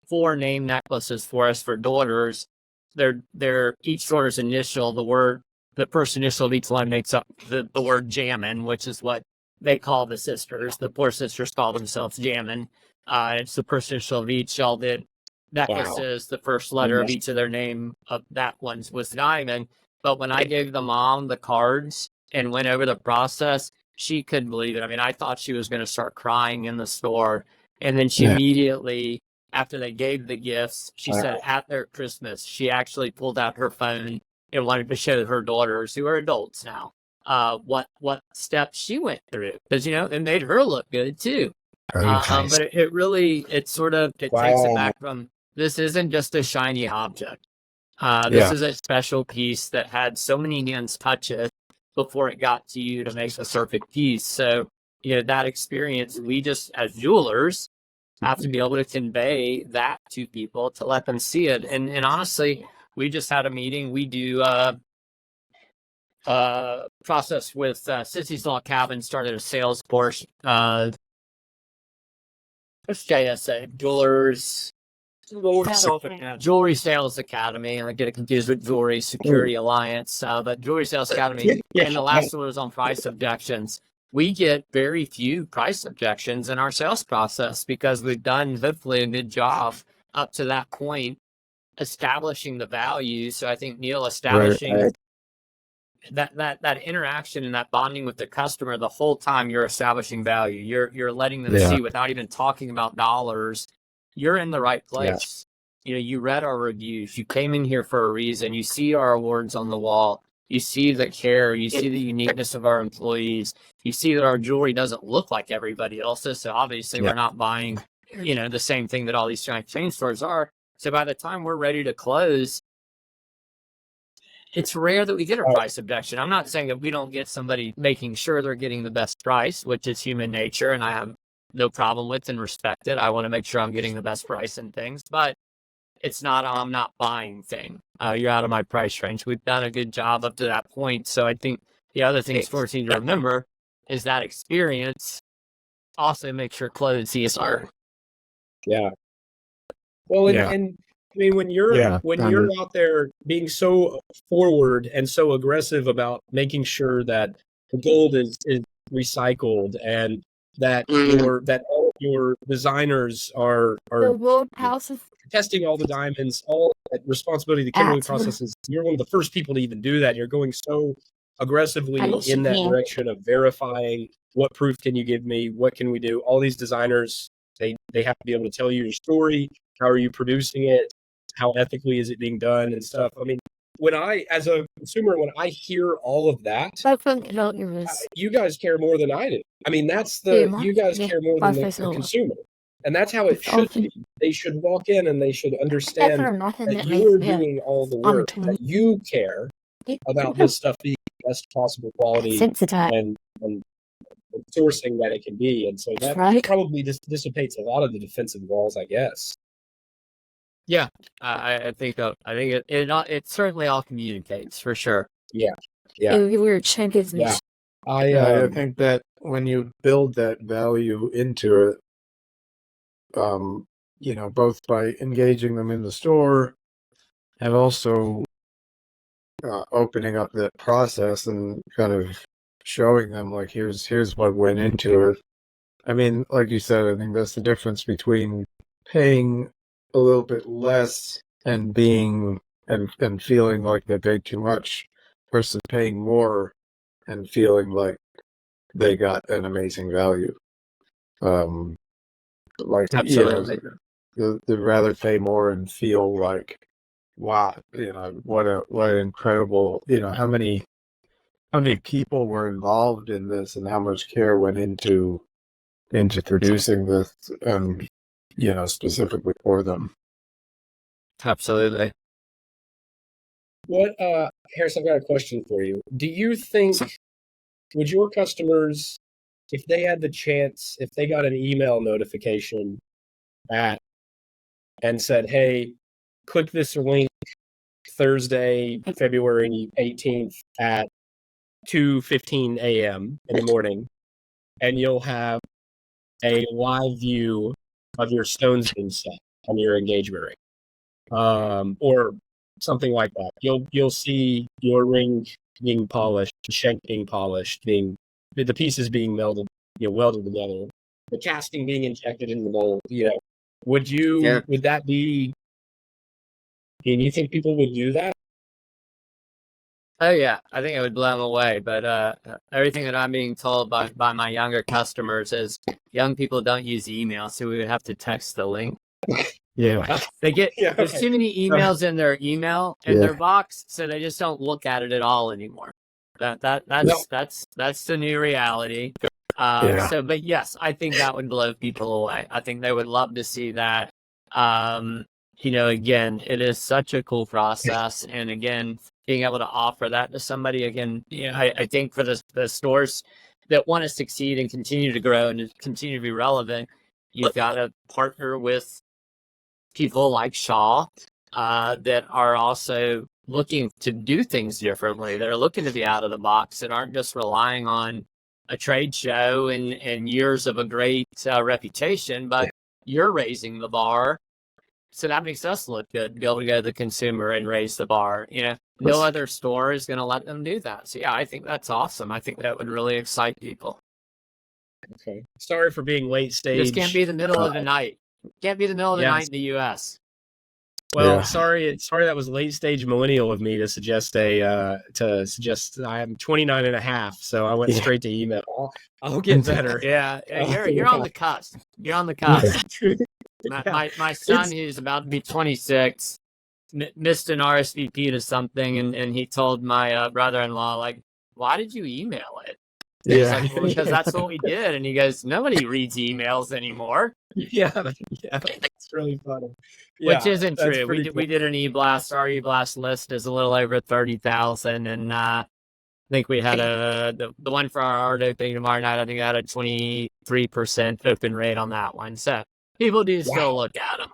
4 name necklaces for us for daughters. They're each daughter's initial. The first initial of each one makes up the word Jammin', which is what they call the sisters. The 4 sisters call themselves Jammin'. It's the first initial of each. Y'all did necklaces. The first letter of each of their name of that one was Diamond. But when I gave the mom the cards and went over the process, she couldn't believe it. I mean, I thought she was going to start crying in the store. And then she immediately, after they gave the gifts, she said at their Christmas, she actually pulled out her phone and wanted to show her daughters, who are adults now, what steps she went through. Because, it made her look good too. But it really, it takes it back from, this isn't just a shiny object. This is a special piece that had so many hands touch it before it got to you to make the perfect piece. So, that experience, we just, as jewelers, have to be able to convey that to people to let them see it. And honestly, we just had a meeting. We do process with Sissy's Law Cabin, started a sales course. What's JSA? Jewelry Sales Academy. I get it confused with Jewelry Security Alliance, but Jewelry Sales Academy. And the last one was on price objections. We get very few price objections in our sales process because we've done hopefully a good job up to that point establishing the value. So I think Neil establishing that interaction and that bonding with the customer the whole time you're establishing value. You're letting them see without even talking about dollars. You're in the right place. You read our reviews. You came in here for a reason. You see our awards on the wall. You see the care. You see the uniqueness of our employees. You see that our jewelry doesn't look like everybody else's. So obviously we're not buying, the same thing that all these giant chain stores are. So by the time we're ready to close, it's rare that we get a price objection. I'm not saying that we don't get somebody making sure they're getting the best price, which is human nature, and I have no problem with and respect it. I want to make sure I'm getting the best price and things, but it's not I'm not buying thing. You're out of my price range. We've done a good job up to that point. So I think the other thing stores need to remember is that experience also makes your clothes easier. Yeah. Well, and I mean, when you're out there being so forward and so aggressive about making sure that the gold is recycled and that all of your designers are testing all the diamonds, all that responsibility, the Kimberly processes, you're one of the first people to even do that. You're going so aggressively in that direction of verifying what proof can you give me, what can we do. All these designers, they have to be able to tell you your story. How are you producing it? How ethically is it being done and stuff? I mean, as a consumer, when I hear all of that, you guys care more than I do. I mean, you guys care more than the consumer. And that's how it should be. They should walk in and they should understand that you're doing all the work, that you care about this stuff being the best possible quality and sourcing that it can be. And so that probably dissipates a lot of the defensive walls, I guess. Yeah, I think it certainly all communicates for sure. Yeah. I think that when you build that value into it, both by engaging them in the store and also opening up that process and kind of showing them like here's what went into it. I mean, like you said, I think that's the difference between paying a little bit less and being and feeling like they paid too much versus paying more and feeling like they got an amazing value. Like Absolutely. they'd rather pay more and feel like, wow, what an incredible, how many people were involved in this and how much care went into producing this, specifically for them. Absolutely. What, Harris, I've got a question for you. Do you think, would your customers, if they had the chance, if they got an email notification and said, hey, click this link Thursday, February 18th at 2:15 a.m. in the morning, and you'll have a live view of your stones being set on your engagement ring, or something like that. You'll see your ring being polished, the shank being polished, the pieces being welded together, the casting being injected in the mold. Would that be? Do you think people would do that? Oh yeah, I think it would blow them away. But everything that I'm being told by my younger customers is young people don't use email, so we would have to text the link. Yeah, they get there's too many emails in their email in their box, so they just don't look at it at all anymore. That's the new reality. But yes, I think that would blow people away. I think they would love to see that. Again, it is such a cool process, and again, being able to offer that to somebody again, I think for the stores that want to succeed and continue to grow and continue to be relevant, you've got to partner with people like Shaw that are also looking to do things differently. They're looking to be out of the box and aren't just relying on a trade show and years of a great reputation, but you're raising the bar. So that makes us look good, be able to go to the consumer and raise the bar. No other store is going to let them do that. So yeah, I think that's awesome. I think that would really excite people. Okay. Sorry for being late stage. This can't be the middle of the night. Can't be the middle of the night in the U.S. Well, sorry that was late stage millennial of me to suggest I am 29 and a half, so I went straight to email. I'll get better. You're on the cusp. You're on the cusp. My son, who's about to be 26, missed an RSVP to something, and he told my brother-in-law, like, why did you email it? He's like, well, because that's what we did. And he goes, nobody reads emails anymore. Yeah, that's really funny. Which isn't true. We did an e-blast. Our e-blast list is a little over 30,000, and I think we had the one for our art opening tomorrow night. I think I had a 23% open rate on that one. So people do still look at them.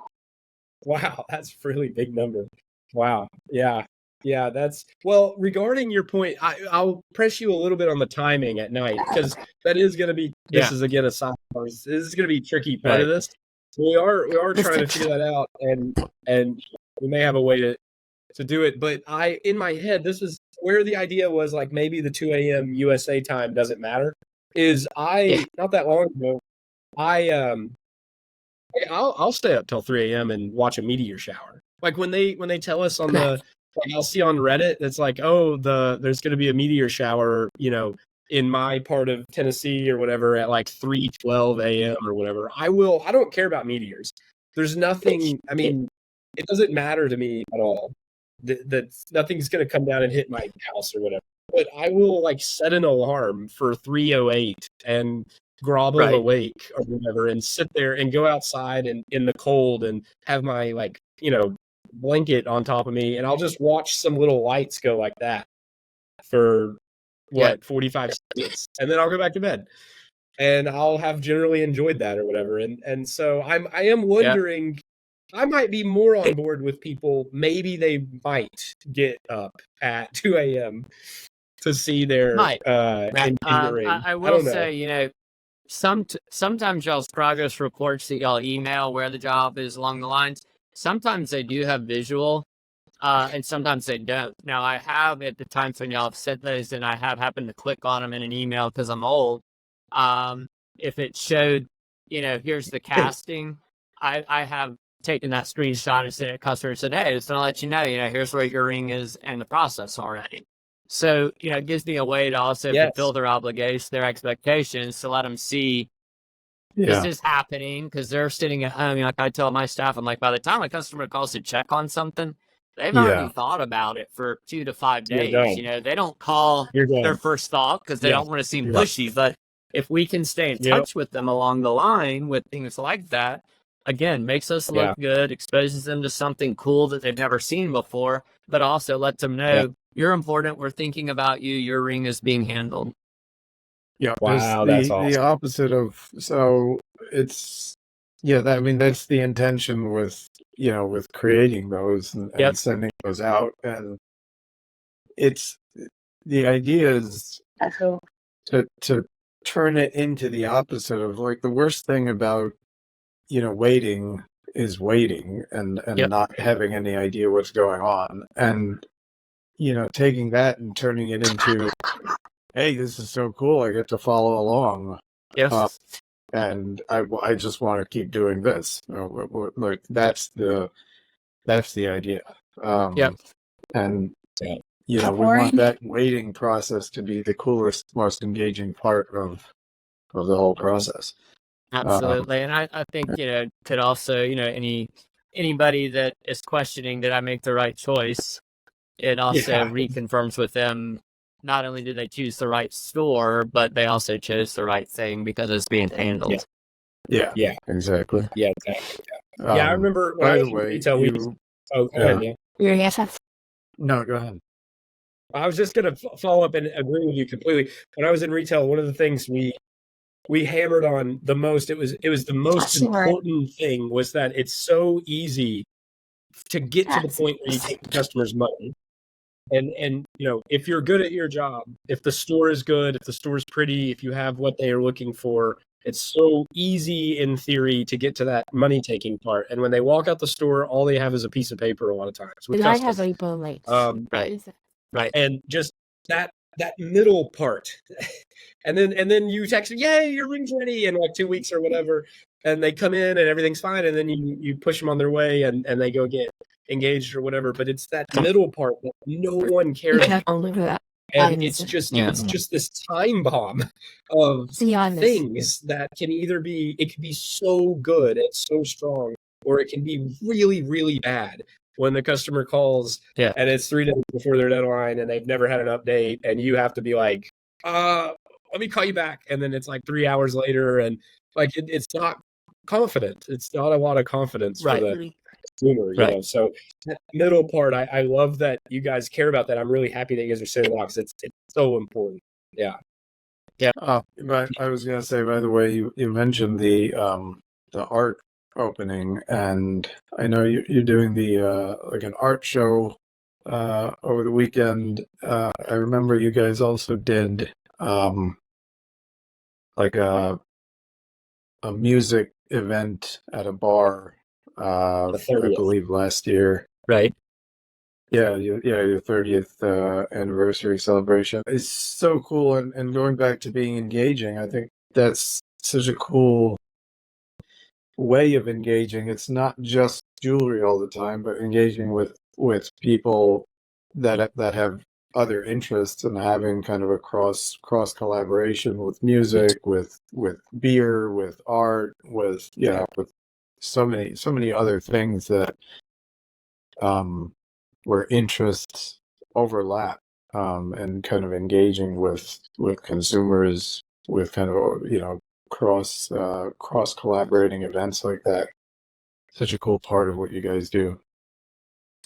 Wow, that's a really big number. Wow, yeah, that's well. Regarding your point, I'll press you a little bit on the timing at night because that is going to be. This is again a side. This is going to be a tricky part of this. We are trying to figure that out, and we may have a way to do it. But in my head, this is where the idea was like maybe the 2 a.m. USA time doesn't matter. Not that long ago, I'll stay up till 3 a.m. and watch a meteor shower. Like when they tell us on the, I'll see on Reddit, it's like, oh, there's going to be a meteor shower, in my part of Tennessee or whatever at like 3:12 a.m. or whatever. I don't care about meteors. There's nothing. I mean, it doesn't matter to me at all. That nothing's going to come down and hit my house or whatever. But I will like set an alarm for 3:08 and grovel awake or whatever and sit there and go outside and in the cold and have my blanket on top of me and I'll just watch some little lights go like that for 45 seconds and then I'll go back to bed and I'll have generally enjoyed that or whatever and so I am wondering I might be more on board with people. Maybe they might get up at 2 a.m. to see their I will say, sometimes y'all's progress reports that y'all email where the job is along the lines. Sometimes they do have visual, and sometimes they don't. Now, I have at the times when y'all have said those, and I have happened to click on them in an email because I'm old. If it showed, here's the casting, I have taken that screenshot and sent it to customer and said, hey, it's going to let you know, here's where your ring is in the process already. So, it gives me a way to also fulfill their obligations, their expectations, to let them see this is happening, because they're sitting at home. Like I tell my staff, I'm like, by the time a customer calls to check on something, they've already thought about it for 2 to 5 days. They don't call their first thought because they don't want to seem pushy. But if we can stay in touch with them along the line with things like that, again, makes us look good, exposes them to something cool that they've never seen before, but also lets them know you're important. We're thinking about you. Your ring is being handled. Yeah. Wow, that's awesome. The opposite of, so it's, I mean, that's the intention with, with creating those and sending those out. And it's, the idea is to turn it into the opposite of, like, the worst thing about, waiting is waiting and not having any idea what's going on. And, taking that and turning it into, hey, this is so cool, I get to follow along. Yes. And I just want to keep doing this. Like, that's the idea. And, we want that waiting process to be the coolest, most engaging part of the whole process. Absolutely. And I think, could also, anybody that is questioning that I make the right choice, it also reconfirms with them, not only did they choose the right store, but they also chose the right thing because it's being handled. Yeah, exactly. Yeah, exactly. Yeah, I remember. By the way, go ahead, Dan. No, go ahead. I was just going to follow up and agree with you completely. When I was in retail, one of the things we hammered on the most, it was the most important thing, was that it's so easy to get to the point where you take the customer's money. And if you're good at your job, if the store is good, if the store is pretty, if you have what they are looking for, it's so easy in theory to get to that money taking part. And when they walk out the store, all they have is a piece of paper a lot of times. I have a late. Right. And just that middle part. and then you text, yay, your ring's ready in like 2 weeks or whatever. And they come in and everything's fine. And then you push them on their way and they go get engaged or whatever. But it's that middle part that no one cares about. And it's just this time bomb of things that can either be, it can be so good, it's so strong, or it can be really, really bad when the customer calls and it's 3 days before their deadline and they've never had an update and you have to be like, let me call you back. And then it's like 3 hours later and like it's not confident. It's not a lot of confidence for the consumer, So that middle part, I love that you guys care about that. I'm really happy that you guys are sending it out because it's so important. Yeah. But I was gonna say, by the way, you mentioned the art opening, and I know you're doing the like an art show over the weekend. I remember you guys also did like a music event at a bar. I believe last year. Right. Yeah, your 30th anniversary celebration. It's so cool, and going back to being engaging, I think that's such a cool way of engaging. It's not just jewelry all the time, but engaging with people that have other interests, and having kind of a cross collaboration with music, with beer, with art, with with so many other things that where interests overlap, and kind of engaging with consumers with kind of cross collaborating events like that. Such a cool part of what you guys do.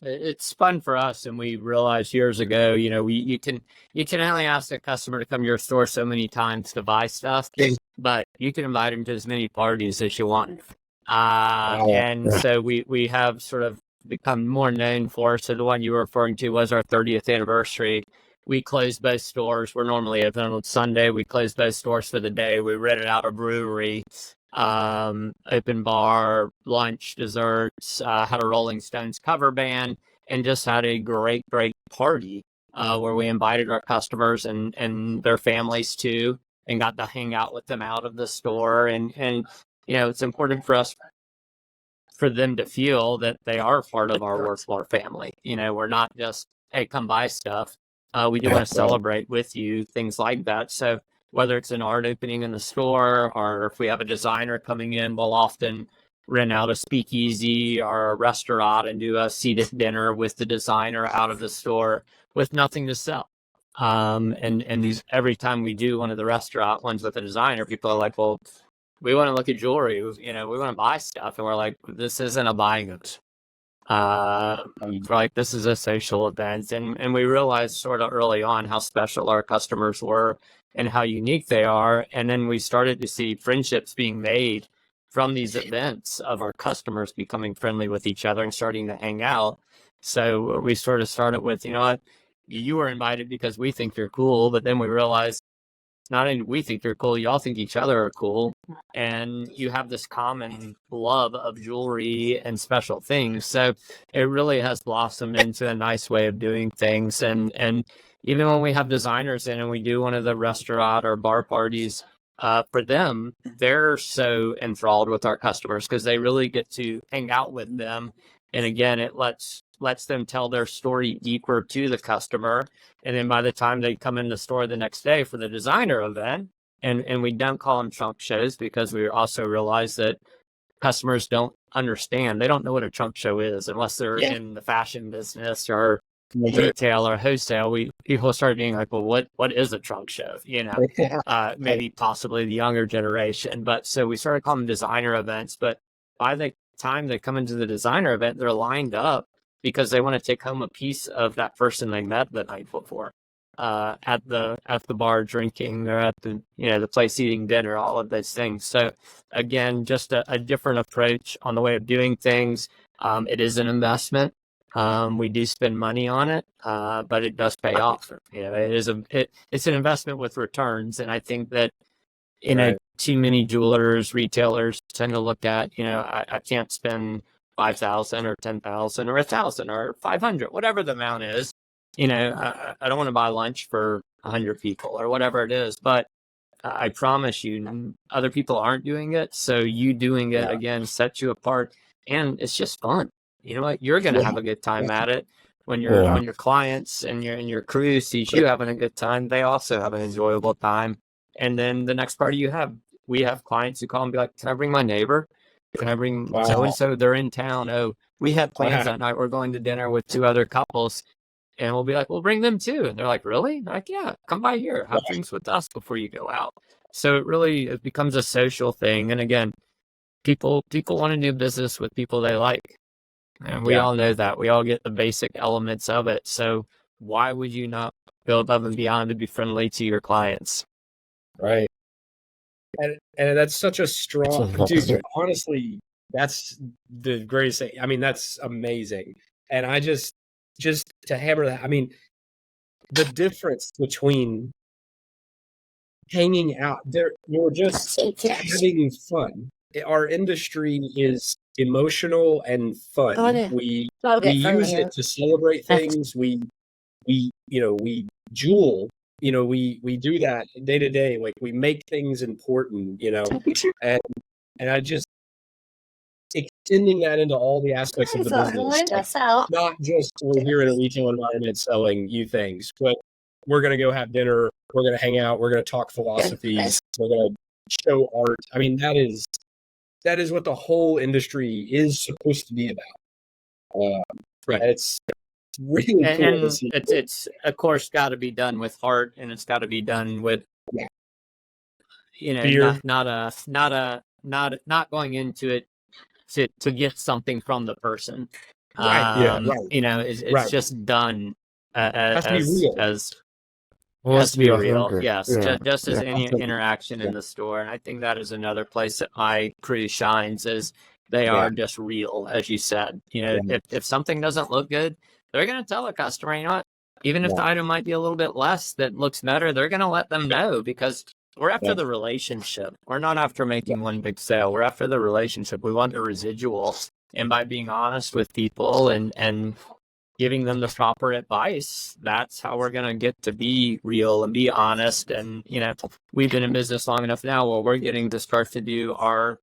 It's fun for us, and we realized years ago, you can only ask a customer to come to your store so many times to buy stuff, but you can invite them to as many parties as you want. And so we have sort of become more known for. So the one you were referring to was our 30th anniversary. we closed both stores. We're normally open on Sunday. We closed both stores for the day. We rented out a brewery, open bar, lunch, desserts, had a Rolling Stones cover band, and just had a great party where we invited our customers and their families too, and got to hang out with them out of the store. And it's important for us, for them to feel that they are part of our Worthmore family. We're not just, hey, come buy stuff. We do want to celebrate with you, things like that. So whether it's an art opening in the store, or if we have a designer coming in, we'll often rent out a speakeasy or a restaurant and do a seated dinner with the designer out of the store with nothing to sell. And these, every time we do one of the restaurant ones with a designer, people are like, well, we want to look at jewelry, we want to buy stuff. And we're like, this isn't a buying event. Like, this is a social event. And we realized sort of early on how special our customers were and how unique they are. And then we started to see friendships being made from these events of our customers becoming friendly with each other and starting to hang out. So we sort of started with, you know what, you were invited because we think you're cool, but then we realized not only we think you're cool, y'all think each other are cool, and you have this common love of jewelry and special things. So it really has blossomed into a nice way of doing things. And even when we have designers in and we do one of the restaurant or bar parties, for them, they're so enthralled with our customers because they really get to hang out with them. And again, it lets them tell their story deeper to the customer. And then by the time they come in the store the next day for the designer event, and we don't call them trunk shows because we also realize that customers don't understand. They don't know what a trunk show is unless they're in the fashion business or retail or wholesale. People started being like, well, what is a trunk show? Maybe possibly the younger generation. But so we started calling them designer events. But by the time they come into the designer event, they're lined up because they want to take home a piece of that person they met the night before, at the bar drinking, or at the place eating dinner, all of those things. So again, just a different approach on the way of doing things. It is an investment. We do spend money on it, but it does pay off. It's an investment with returns. And I think that, too many jewelers, retailers tend to look at, I can't spend 5,000 or 10,000 or 1,000 or 500, whatever the amount is. I don't want to buy lunch for 100 people or whatever it is, but I promise you, other people aren't doing it. So you doing it again sets you apart, and it's just fun. You know what? You're going to have a good time at it. When your clients and your crew sees you having a good time, they also have an enjoyable time. And then the next party we have clients who call and be like, can I bring my neighbor? Can I bring so-and-so? They're in town. Oh, we have plans that night. We're going to dinner with 2 other couples. And we'll be like, we'll bring them too. And they're like, really? I'm like, yeah, come by here. Have drinks with us before you go out. So it becomes a social thing. And again, people want to do business with people they like. And we all know that. We all get the basic elements of it. So why would you not go above and beyond to be friendly to your clients? Right. And that's such a strong, dude, honestly, that's the greatest thing. I mean, that's amazing. And I just to hammer that, I mean, the difference between hanging out there, you're just having fun. Our industry is emotional and fun. We use it to celebrate things. We jewel. We do that day to day. Like, we make things important. And I just extending that into all the aspects of the business. Like, not just we're here in a retail environment selling you things, but we're going to go have dinner. We're going to hang out. We're going to talk philosophies. We're going to show art. I mean, that is what the whole industry is supposed to be about. Right. It's really cool. And it's of course got to be done with heart, and it's got to be done with fear. not going into it to get something from the person. Right. It's just done has to be real. Has to be real. Yes. Just as any interaction in the store. And I think that is another place that my crew shines, is they are just real, as you said. If something doesn't look good, they're going to tell a customer, you know what, Even if the item might be a little bit less that looks better, they're going to let them know, because we're after the relationship. We're not after making one big sale. We're after the relationship. We want the residual. And by being honest with people and giving them the proper advice, that's how we're going to get to be real and be honest. And, we've been in business long enough now where we're getting to start to do our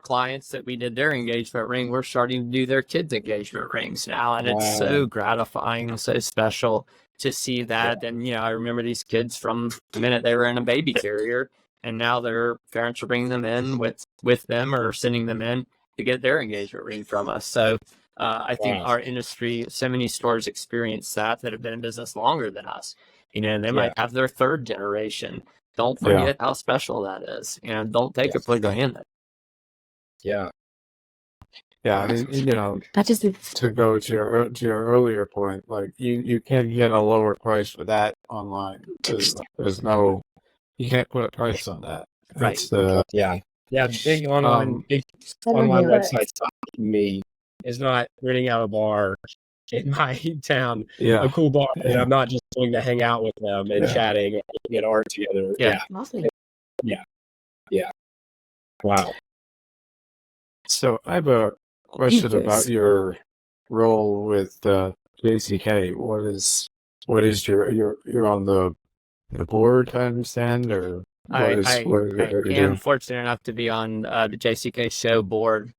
clients that we did their engagement ring, we're starting to do their kids' engagement rings now. And it's so gratifying and so special to see that. And, I remember these kids from the minute they were in a baby carrier, and now their parents are bringing them in with them or sending them in to get their engagement ring from us. So I think our industry, so many stores experience that have been in business longer than us. They might have their third generation. Don't forget how special that is. Don't take it for granted. Yeah. Yeah, I mean, that just to go to your earlier point, like you can't get a lower price for that online. There's no, you can't put a price on that. Right. It's big online websites me is not renting out a bar in my town, a cool bar, and I'm not just going to hang out with them and chatting and get art together. Yeah. Wow. So I have a question about your role with JCK. What is you're on the board, I understand, or I am fortunate enough to be on the JCK show board,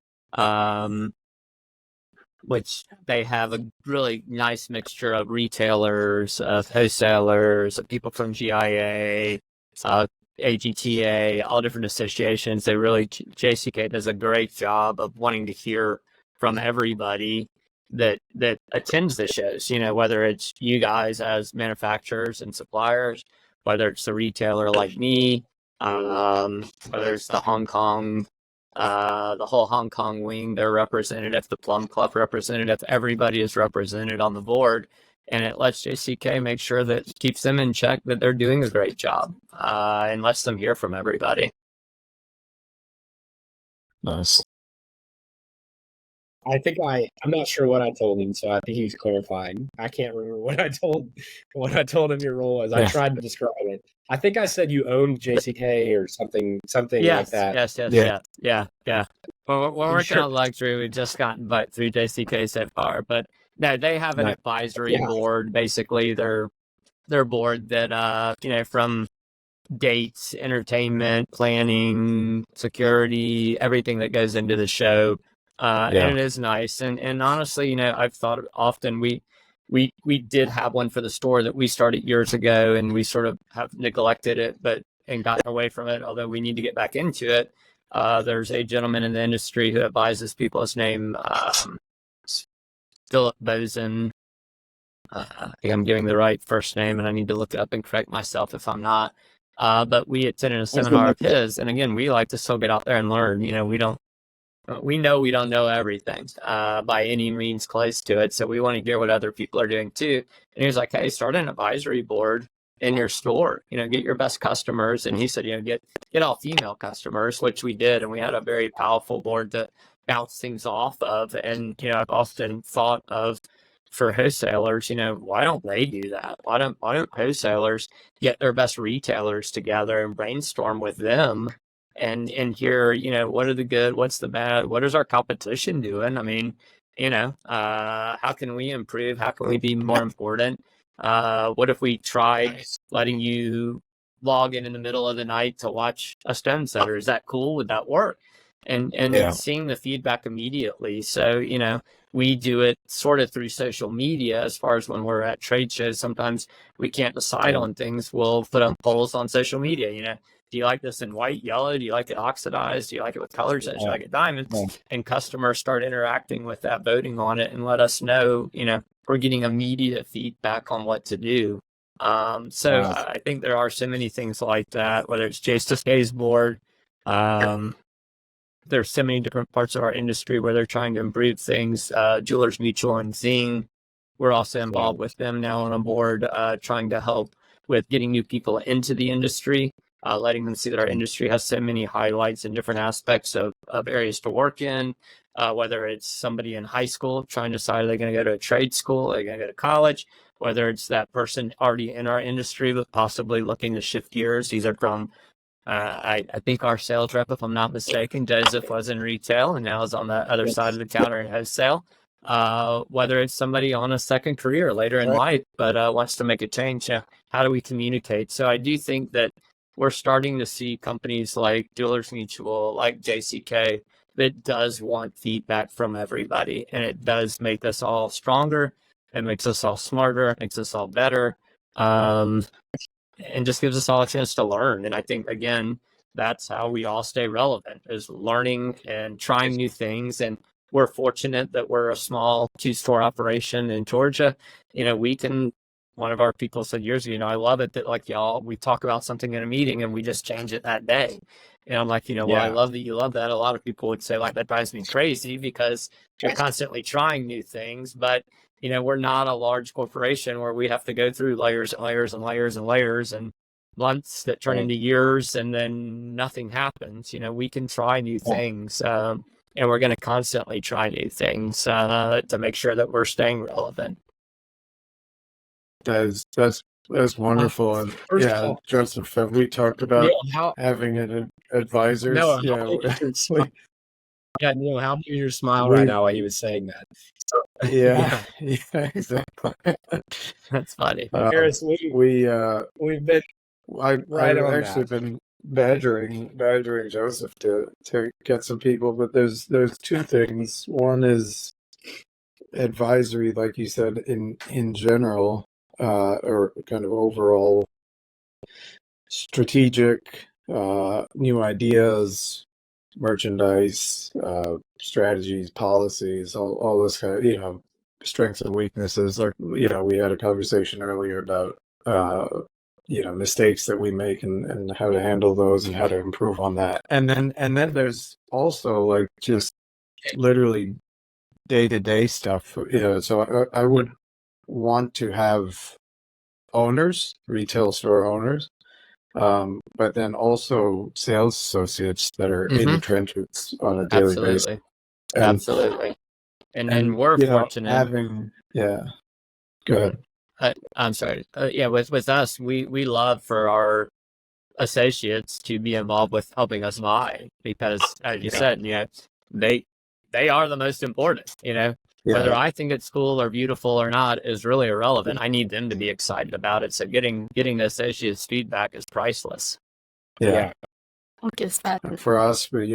which they have a really nice mixture of retailers, of wholesalers, of people from GIA, AGTA, all different associations. They really, JCK does a great job of wanting to hear from everybody that attends the shows, whether it's you guys as manufacturers and suppliers, whether it's the retailer like me, whether it's the Hong Kong, the whole Hong Kong wing, their representative, the Plum Club representative, everybody is represented on the board. And it lets JCK make sure that it keeps them in check, that they're doing a great job, and lets them hear from everybody. Nice. I think I'm not sure what I told him, so I think he was clarifying. I can't remember what I told him your role was. I tried to describe it. I think I said you owned JCK or something like that. Yeah. Well, we're working on luxury. We've just gotten but through JCK so far, but no, they have an advisory board. Basically, their board that from dates, entertainment, planning, security, everything that goes into the show. And it is nice. And honestly, I've thought often we did have one for the store that we started years ago, and we sort of have neglected it, and gotten away from it, although we need to get back into it. There's a gentleman in the industry who advises people. His name, Philip Bozen. I think I'm giving the right first name, and I need to look it up and correct myself if I'm not. But we attended a seminar of his, and again, we like to still get out there and learn. We know we don't know everything by any means close to it, so we want to hear what other people are doing too. And he was like, "Hey, start an advisory board in your store. Get your best customers." And he said, get all female customers, which we did, and we had a very powerful board to bounce things off of. And I've often thought of, for wholesalers, why don't they do that? Why don't wholesalers get their best retailers together and brainstorm with them and hear, what are the good, what's the bad, what is our competition doing? I mean, how can we improve? How can we be more important? What if we tried letting you log in the middle of the night to watch a stone setter? Is that cool? Would that work? And seeing the feedback immediately. So, we do it sort of through social media. As far as when we're at trade shows, sometimes we can't decide on things. We'll put up polls on social media. Do you like this in white, yellow? Do you like it oxidized? Do you like it with colors? Do you like it diamonds? And customers start interacting with that, voting on it, and let us know, we're getting immediate feedback on what to do. I think there are so many things like that, whether it's JCK's board. There's so many different parts of our industry where they're trying to improve things. Jewelers Mutual and Zing, we're also involved with them now on a board, trying to help with getting new people into the industry, letting them see that our industry has so many highlights and different aspects of areas to work in, whether it's somebody in high school trying to decide they're going to go to a trade school, they're going to go to college, whether it's that person already in our industry, but possibly looking to shift gears, either from, I think our sales rep, if I'm not mistaken, Joseph was in retail and now is on the other side of the counter in wholesale. Whether it's somebody on a second career later in life, but wants to make a change, how do we communicate? So I do think that we're starting to see companies like Dealers Mutual, like JCK, that does want feedback from everybody, and it does make us all stronger. It makes us all smarter. It makes us all better, and just gives us all a chance to learn. And I think, again, that's how we all stay relevant, is learning and trying new things. And we're fortunate that we're a small 2-store operation in Georgia. We can. One of our people said years ago, I love it that like y'all, we talk about something in a meeting and we just change it that day. And I'm like, well, I love that you love that. A lot of people would say like that drives me crazy because you're constantly trying new things. But, we're not a large corporation where we have to go through layers and layers and layers and layers and months that turn into years and then nothing happens. We can try new things. And we're going to constantly try new things to make sure that we're staying relevant. That's wonderful. And yeah, Joseph, have we talked about having an advisor? No, Neil, how big your smile right now while he was saying that? Yeah, exactly. That's funny. Harris, we've been I've actually been badgering Joseph to get some people, but there's two things. One is advisory, like you said, in general, or kind of overall strategic, new ideas, merchandise, strategies, policies, all this kind of, strengths and weaknesses. Like, we had a conversation earlier about, mistakes that we make and how to handle those and how to improve on that. And then there's also like just literally day-to-day stuff. So I would want to have owners, retail store owners, but then also sales associates that are in the trenches on a daily basis. Absolutely. And we're fortunate. Go ahead. I'm sorry. With us, we love for our associates to be involved with helping us buy because, as you said, they are the most important. Whether I think it's cool or beautiful or not is really irrelevant. I need them to be excited about it. So getting the associates' feedback is priceless. Yeah. What is that? For us, but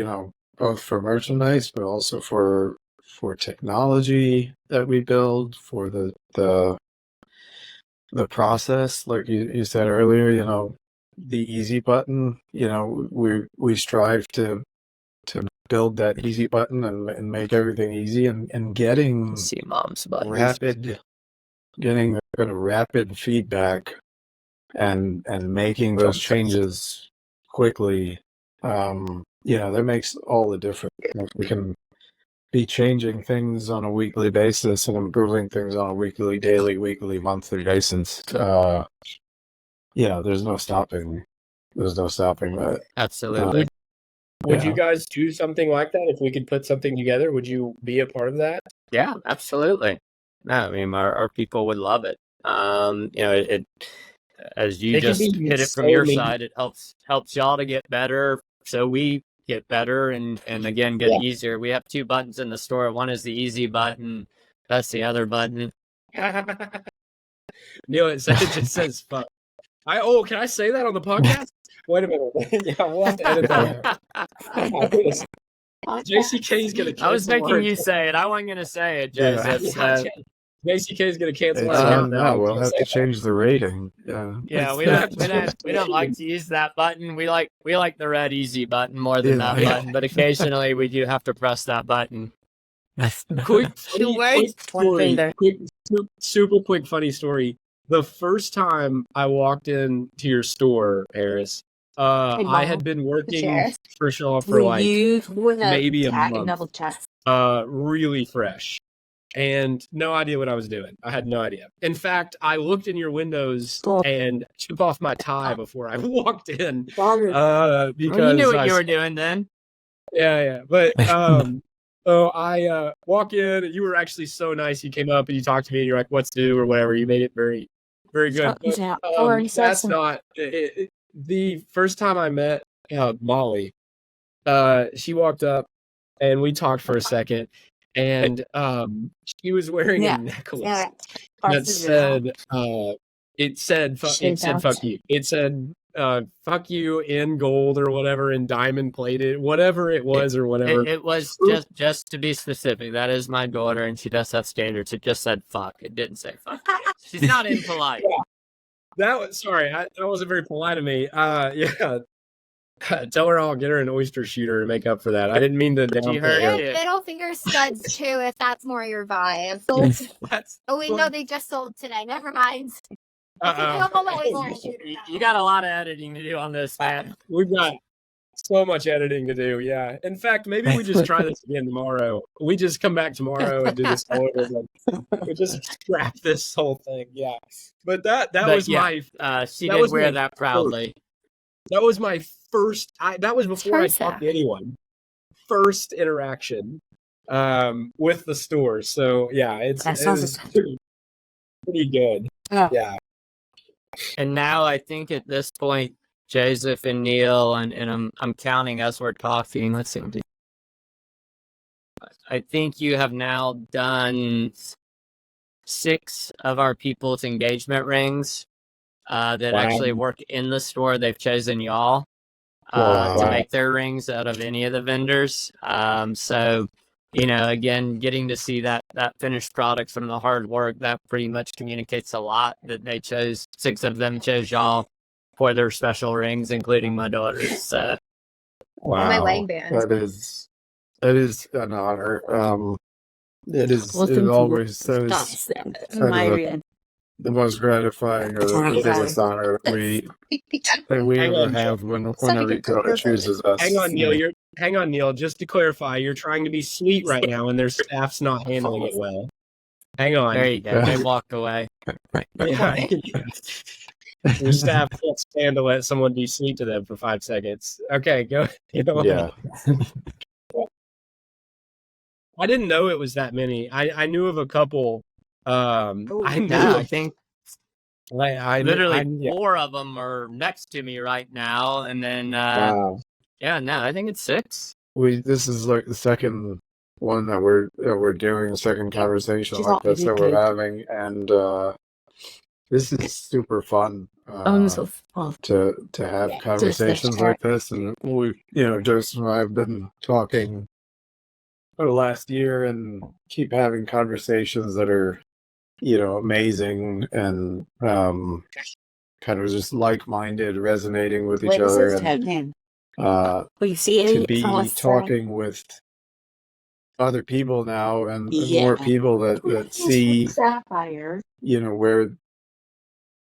both for merchandise, but also for technology that we build, for the process, like you said earlier, the easy button, we strive to build that easy button and make everything easy and getting getting kind of rapid feedback and making those changes quickly. That makes all the difference. We can be changing things on a weekly basis and improving things on a weekly, daily, weekly, monthly basis. There's no stopping that. Absolutely. Would you guys do something like that if we could put something together? Would you be a part of that? Yeah, absolutely. No, I mean our people would love it. It as you just hit it from your side, it helps y'all to get better, so we get better and again get easier. We have 2 buttons in the store. One is the easy button. That's the other button. Neil, it just says fuck. Can I say that on the podcast? Wait a minute. Yeah, we'll have to edit that out. JCK's gonna cancel. I was making you say it. I wasn't gonna say it, Joseph. JCK's gonna cancel. No, we'll have to change the rating. Yeah, we don't like to use that button. We like the red easy button more than that button, but occasionally we do have to press that button. Super quick funny story. The first time I walked into your store, Harris, I had been working for Shaw for like maybe a month. Really fresh. And no idea what I was doing. I had no idea. In fact, I looked in your windows and took off my tie before I walked in. Because you knew what you were doing then. Yeah. But So I walk in. You were actually so nice. You came up and you talked to me. And you're like, "What's new?" or whatever. You made it very, very good. But, that's not the first time I met Molly. She walked up and we talked for a second, and she was wearing a necklace that said it said fuck you. It said fuck you in gold or whatever, in diamond plated, whatever it was, or whatever. It was just to be specific. That is my daughter, and she does have standards. It just said fuck. It didn't say fuck. She's not impolite. That was that wasn't very polite of me. Yeah. Tell her I'll get her an oyster shooter to make up for that. I didn't mean to downplay her. Middle finger studs too, if that's more your vibe. Oh wait, no, they just sold today. Never mind. You got a lot of editing to do on this, man. We've got so much editing to do. Yeah. In fact, maybe we just try this again tomorrow. We just come back tomorrow and do this all over. We just scrap this whole thing. Yeah. But that was my. She did wear that proudly. That was my first. That was before I talked to anyone. First interaction with the store. So yeah, it's pretty good. Yeah. And now I think at this point, Joseph and Neil, and I'm counting as we're talking. Let's see. I think you have now done 6 of our people's engagement rings that actually work in the store. They've chosen y'all to make their rings out of any of the vendors. So, again, getting to see that finished product from the hard work, that pretty much communicates a lot, that they chose, 6 of them chose y'all for their special rings, including my daughter's. So. Wow. My wedding band. That is an honor. It is always the most gratifying or the biggest honor we ever have when a retailer chooses us. Hang on, Neil. Just to clarify, you're trying to be sweet right now, and their staff's not handling it well. Hang on. There you go. They walk away. Yeah. Your staff can't stand to let someone be sweet to them for 5 seconds. Okay, go. Yeah. I didn't know it was that many. I knew of a couple. I think literally 4 of them are next to me right now, and then wow. Yeah, no, I think it's 6. This is like the second one that we're doing, a second conversation like this that we're having, and this is super fun. To have conversations like this, and we, Joseph and I have been talking for the last year and keep having conversations that are, amazing and kind of just like-minded, resonating with each other, and to be talking with other people now and more people that see,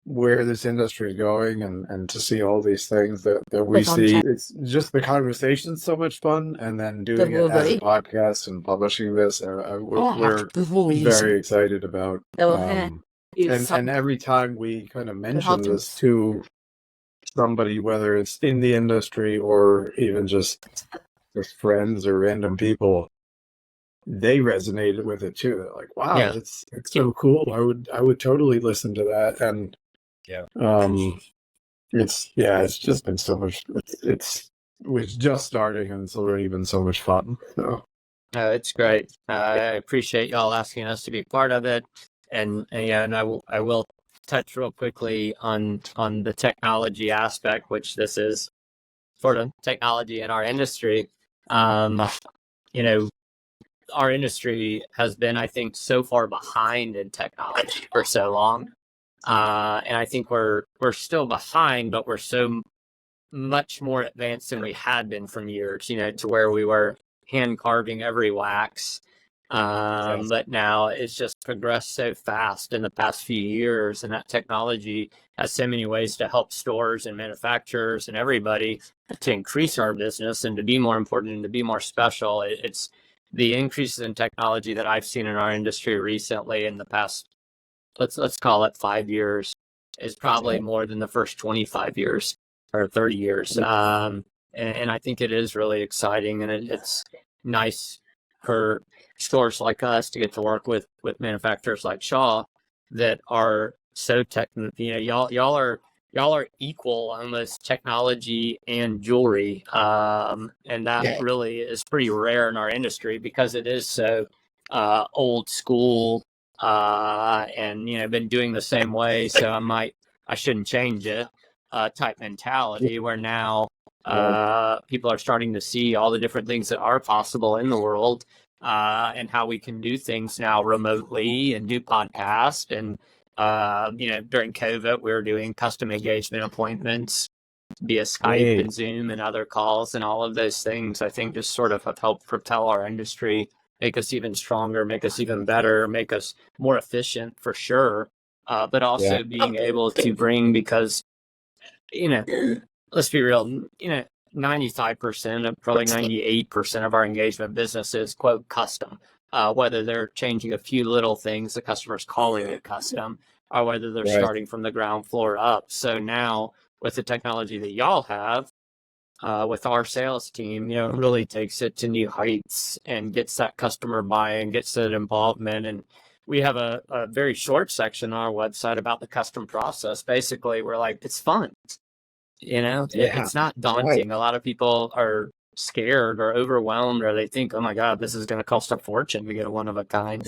where this industry is going, and to see all these things that we see. It's just the conversation's so much fun, and then doing it as a podcast and publishing this, we're very excited about. And every time we kind of mention this to somebody, whether it's in the industry or even just friends or random people, they resonated with it too. They're like, "Wow, it's so cool. I would totally listen to that." And it's just been so much. We're just starting, and it's already been so much fun. So. It's great. I appreciate y'all asking us to be part of it, and I will touch real quickly on the technology aspect, which this is sort of technology in our industry. Our industry has been, I think, so far behind in technology for so long. And I think we're still behind, but we're so much more advanced than we had been from years, to where we were hand carving every wax. But now it's just progressed so fast in the past few years, and that technology has so many ways to help stores and manufacturers and everybody to increase our business and to be more important and to be more special. It's the increases in technology that I've seen in our industry recently in the past, let's call it 5 years, is probably more than the first 25 years or 30 years. And I think it is really exciting, and it's nice for stores like us to get to work with manufacturers like Shaw that are so y'all are equal almost technology and jewelry, and that really is pretty rare in our industry because it is so old school, and been doing the same way. So I shouldn't change it. Type mentality where now people are starting to see all the different things that are possible in the world, and how we can do things now remotely and do podcasts. And during COVID, we were doing custom engagement appointments via Skype and Zoom and other calls, and all of those things I think just sort of have helped propel our industry, make us even stronger, make us even better, make us more efficient for sure. But also being able to bring, because let's be real, 95%, probably 98% of our engagement business is quote custom. Whether they're changing a few little things, the customer's calling it custom, or whether they're starting from the ground floor up. So now with the technology that y'all have, with our sales team, it really takes it to new heights and gets that customer buy-in, gets that involvement. And we have a very short section on our website about the custom process. Basically, we're like, it's fun. It's not daunting. A lot of people are scared or overwhelmed, or they think, oh my God, this is going to cost a fortune to get a one of a kind.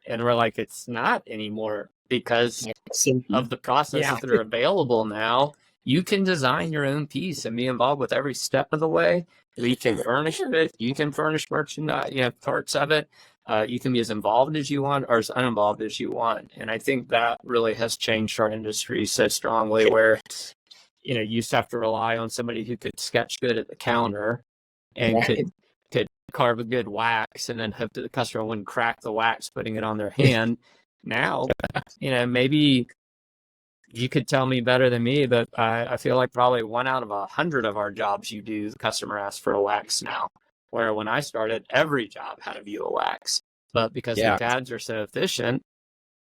And we're like, it's not anymore, because of the processes that are available now. You can design your own piece and be involved with every step of the way. You can furnish it. You can furnish merchandise, parts of it. You can be as involved as you want or as uninvolved as you want. And I think that really has changed our industry so strongly, where you used to have to rely on somebody who could sketch good at the counter and could carve a good wax, and then hope that the customer wouldn't crack the wax putting it on their hand. Now, maybe you could tell me better than me, but I feel like probably 1 out of 100 of our jobs you do, the customer asks for a wax now. Where when I started, every job had a view of wax. But because the CADs are so efficient,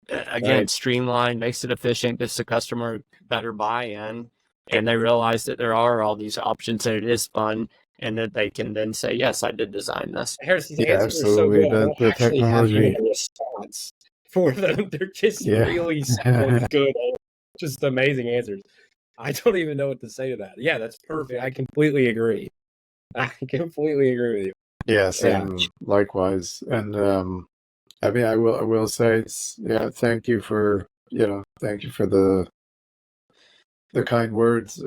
again, streamlined, makes it efficient, gets the customer better buy-in, and they realize that there are all these options, and it is fun, and that they can then say, yes, I did design this. Harrison's answers are so good. I don't actually have a response for them. They're just really solid, good, just amazing answers. I don't even know what to say to that. Yeah, that's perfect. I completely agree. I completely agree with you. Yeah, same. Likewise. And I mean, I will say, thank you for the kind words.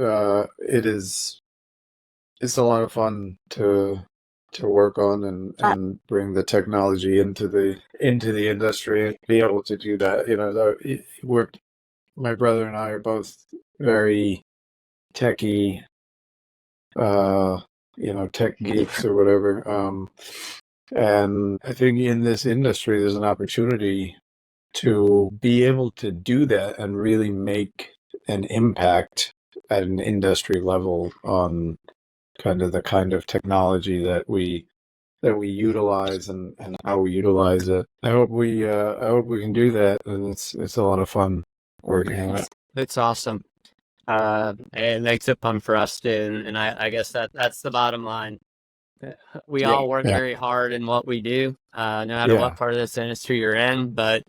It's a lot of fun to work on and bring the technology into the industry and be able to do that. My brother and I are both very techy, tech geeks or whatever. And I think in this industry, there's an opportunity to be able to do that and really make an impact at an industry level on the kind of technology that we utilize and how we utilize it. I hope we can do that, and it's a lot of fun working on it. It's awesome. It makes it fun for us too, and I guess that's the bottom line. We all work very hard in what we do, no matter what part of this industry you're in. But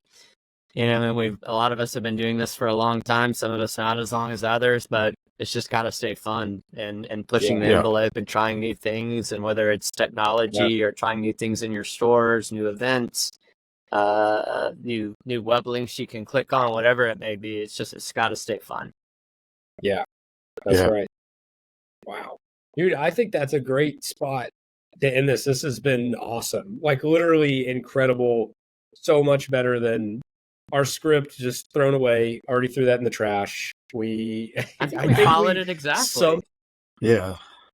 a lot of us have been doing this for a long time. Some of us not as long as others, but it's just got to stay fun and pushing the envelope and trying new things. And whether it's technology or trying new things in your stores, new events, new web links you can click on, whatever it may be, it's got to stay fun. Yeah, that's right. Wow. Dude, I think that's a great spot to end this. This has been awesome. Like, literally incredible. So much better than our script, just thrown away. Already threw that in the trash. I think we followed it exactly.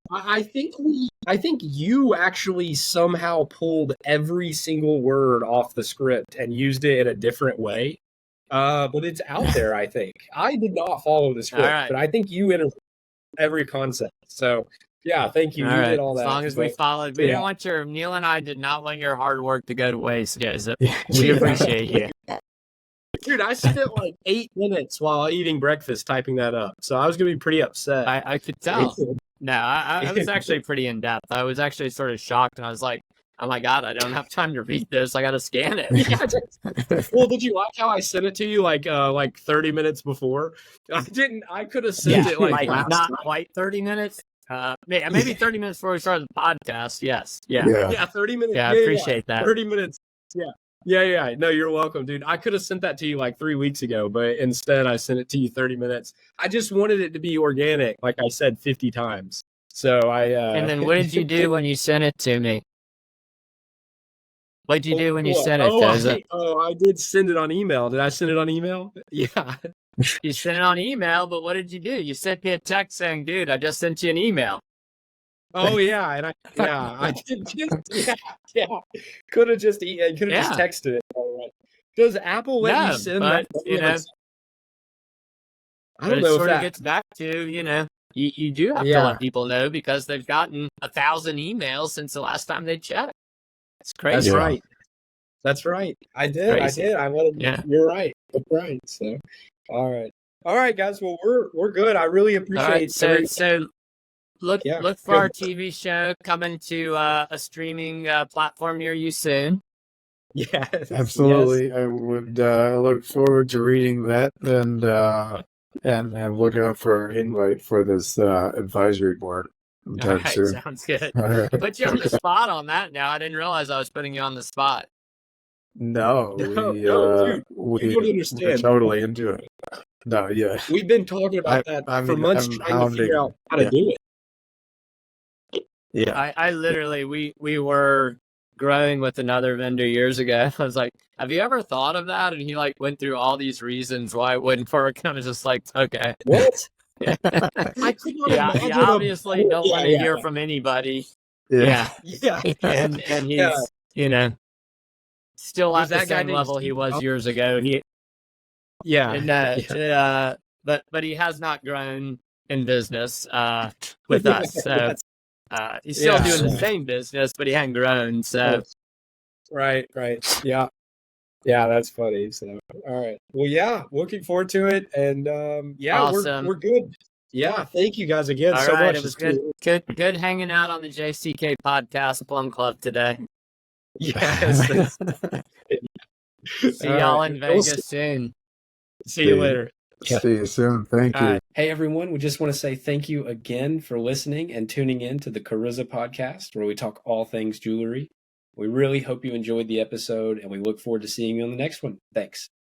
I think you actually somehow pulled every single word off the script and used it in a different way. But it's out there, I think. I did not follow the script, but I think you entered every concept. So, yeah, thank you. You did all that. As long as we followed. We didn't want Neil and I did not want your hard work to go to waste, guys. We appreciate you. Dude, I spent like 8 minutes while eating breakfast typing that up. So I was going to be pretty upset. I could tell. No, I was actually pretty in depth. I was actually sort of shocked, and I was like, oh my God, I don't have time to read this. I got to scan it. Well, did you like how I sent it to you like 30 minutes before? I could have sent it like last not night. quite 30 minutes. Maybe 30 minutes before we started the podcast. Yes. Yeah. Yeah, 30 minutes. Yeah, I appreciate that. 30 minutes. Yeah. No, you're welcome, dude. I could have sent that to you like 3 weeks ago, but instead I sent it to you 30 minutes. I just wanted it to be organic, like I said 50 times. So And then what did you do when you sent it to me? What did you do when you sent it? I did send it on email. Did I send it on email? Yeah. You sent it on email, but what did you do? You sent me a text saying, dude, I just sent you an email. Oh yeah, and I did just could have just texted it. Does Apple let you send that? I don't know if that gets back to you do have to let people know because they've gotten 1,000 emails since the last time they checked. It's crazy. That's right. I did. I let them. You're right. That's right. So, all right, guys. Well, we're good. I really appreciate. So look for our TV show coming to a streaming platform near you soon. Yes, absolutely. Yes. I would look forward to reading that and look out for an invite for this advisory board. All right, sounds good. All right. Put you on the spot on that now. I didn't realize I was putting you on the spot. No, dude, we understand. We're totally into it. No, yeah. We've been talking about that for months, trying to figure out how to do it. Yeah. I literally, we were growing with another vendor years ago. I was like, have you ever thought of that? And he like went through all these reasons why it wouldn't work. Kind of just like, okay. What? I could not imagine. You obviously don't want to hear from anybody. Yeah. And he's, still at the same level he was years ago. But he has not grown in business with us. So he's still doing the same business, but he hadn't grown. So right. Yeah, that's funny. So all right. Well, looking forward to it. And awesome. we're good. Yeah, thank you guys again so much. It was good hanging out on the JCK podcast Plum Club today. Yes. See y'all in Vegas soon. See you later. See you soon. Thank you. Hey, everyone. We just want to say thank you again for listening and tuning in to the Carizza podcast, where we talk all things jewelry. We really hope you enjoyed the episode, and we look forward to seeing you on the next one. Thanks.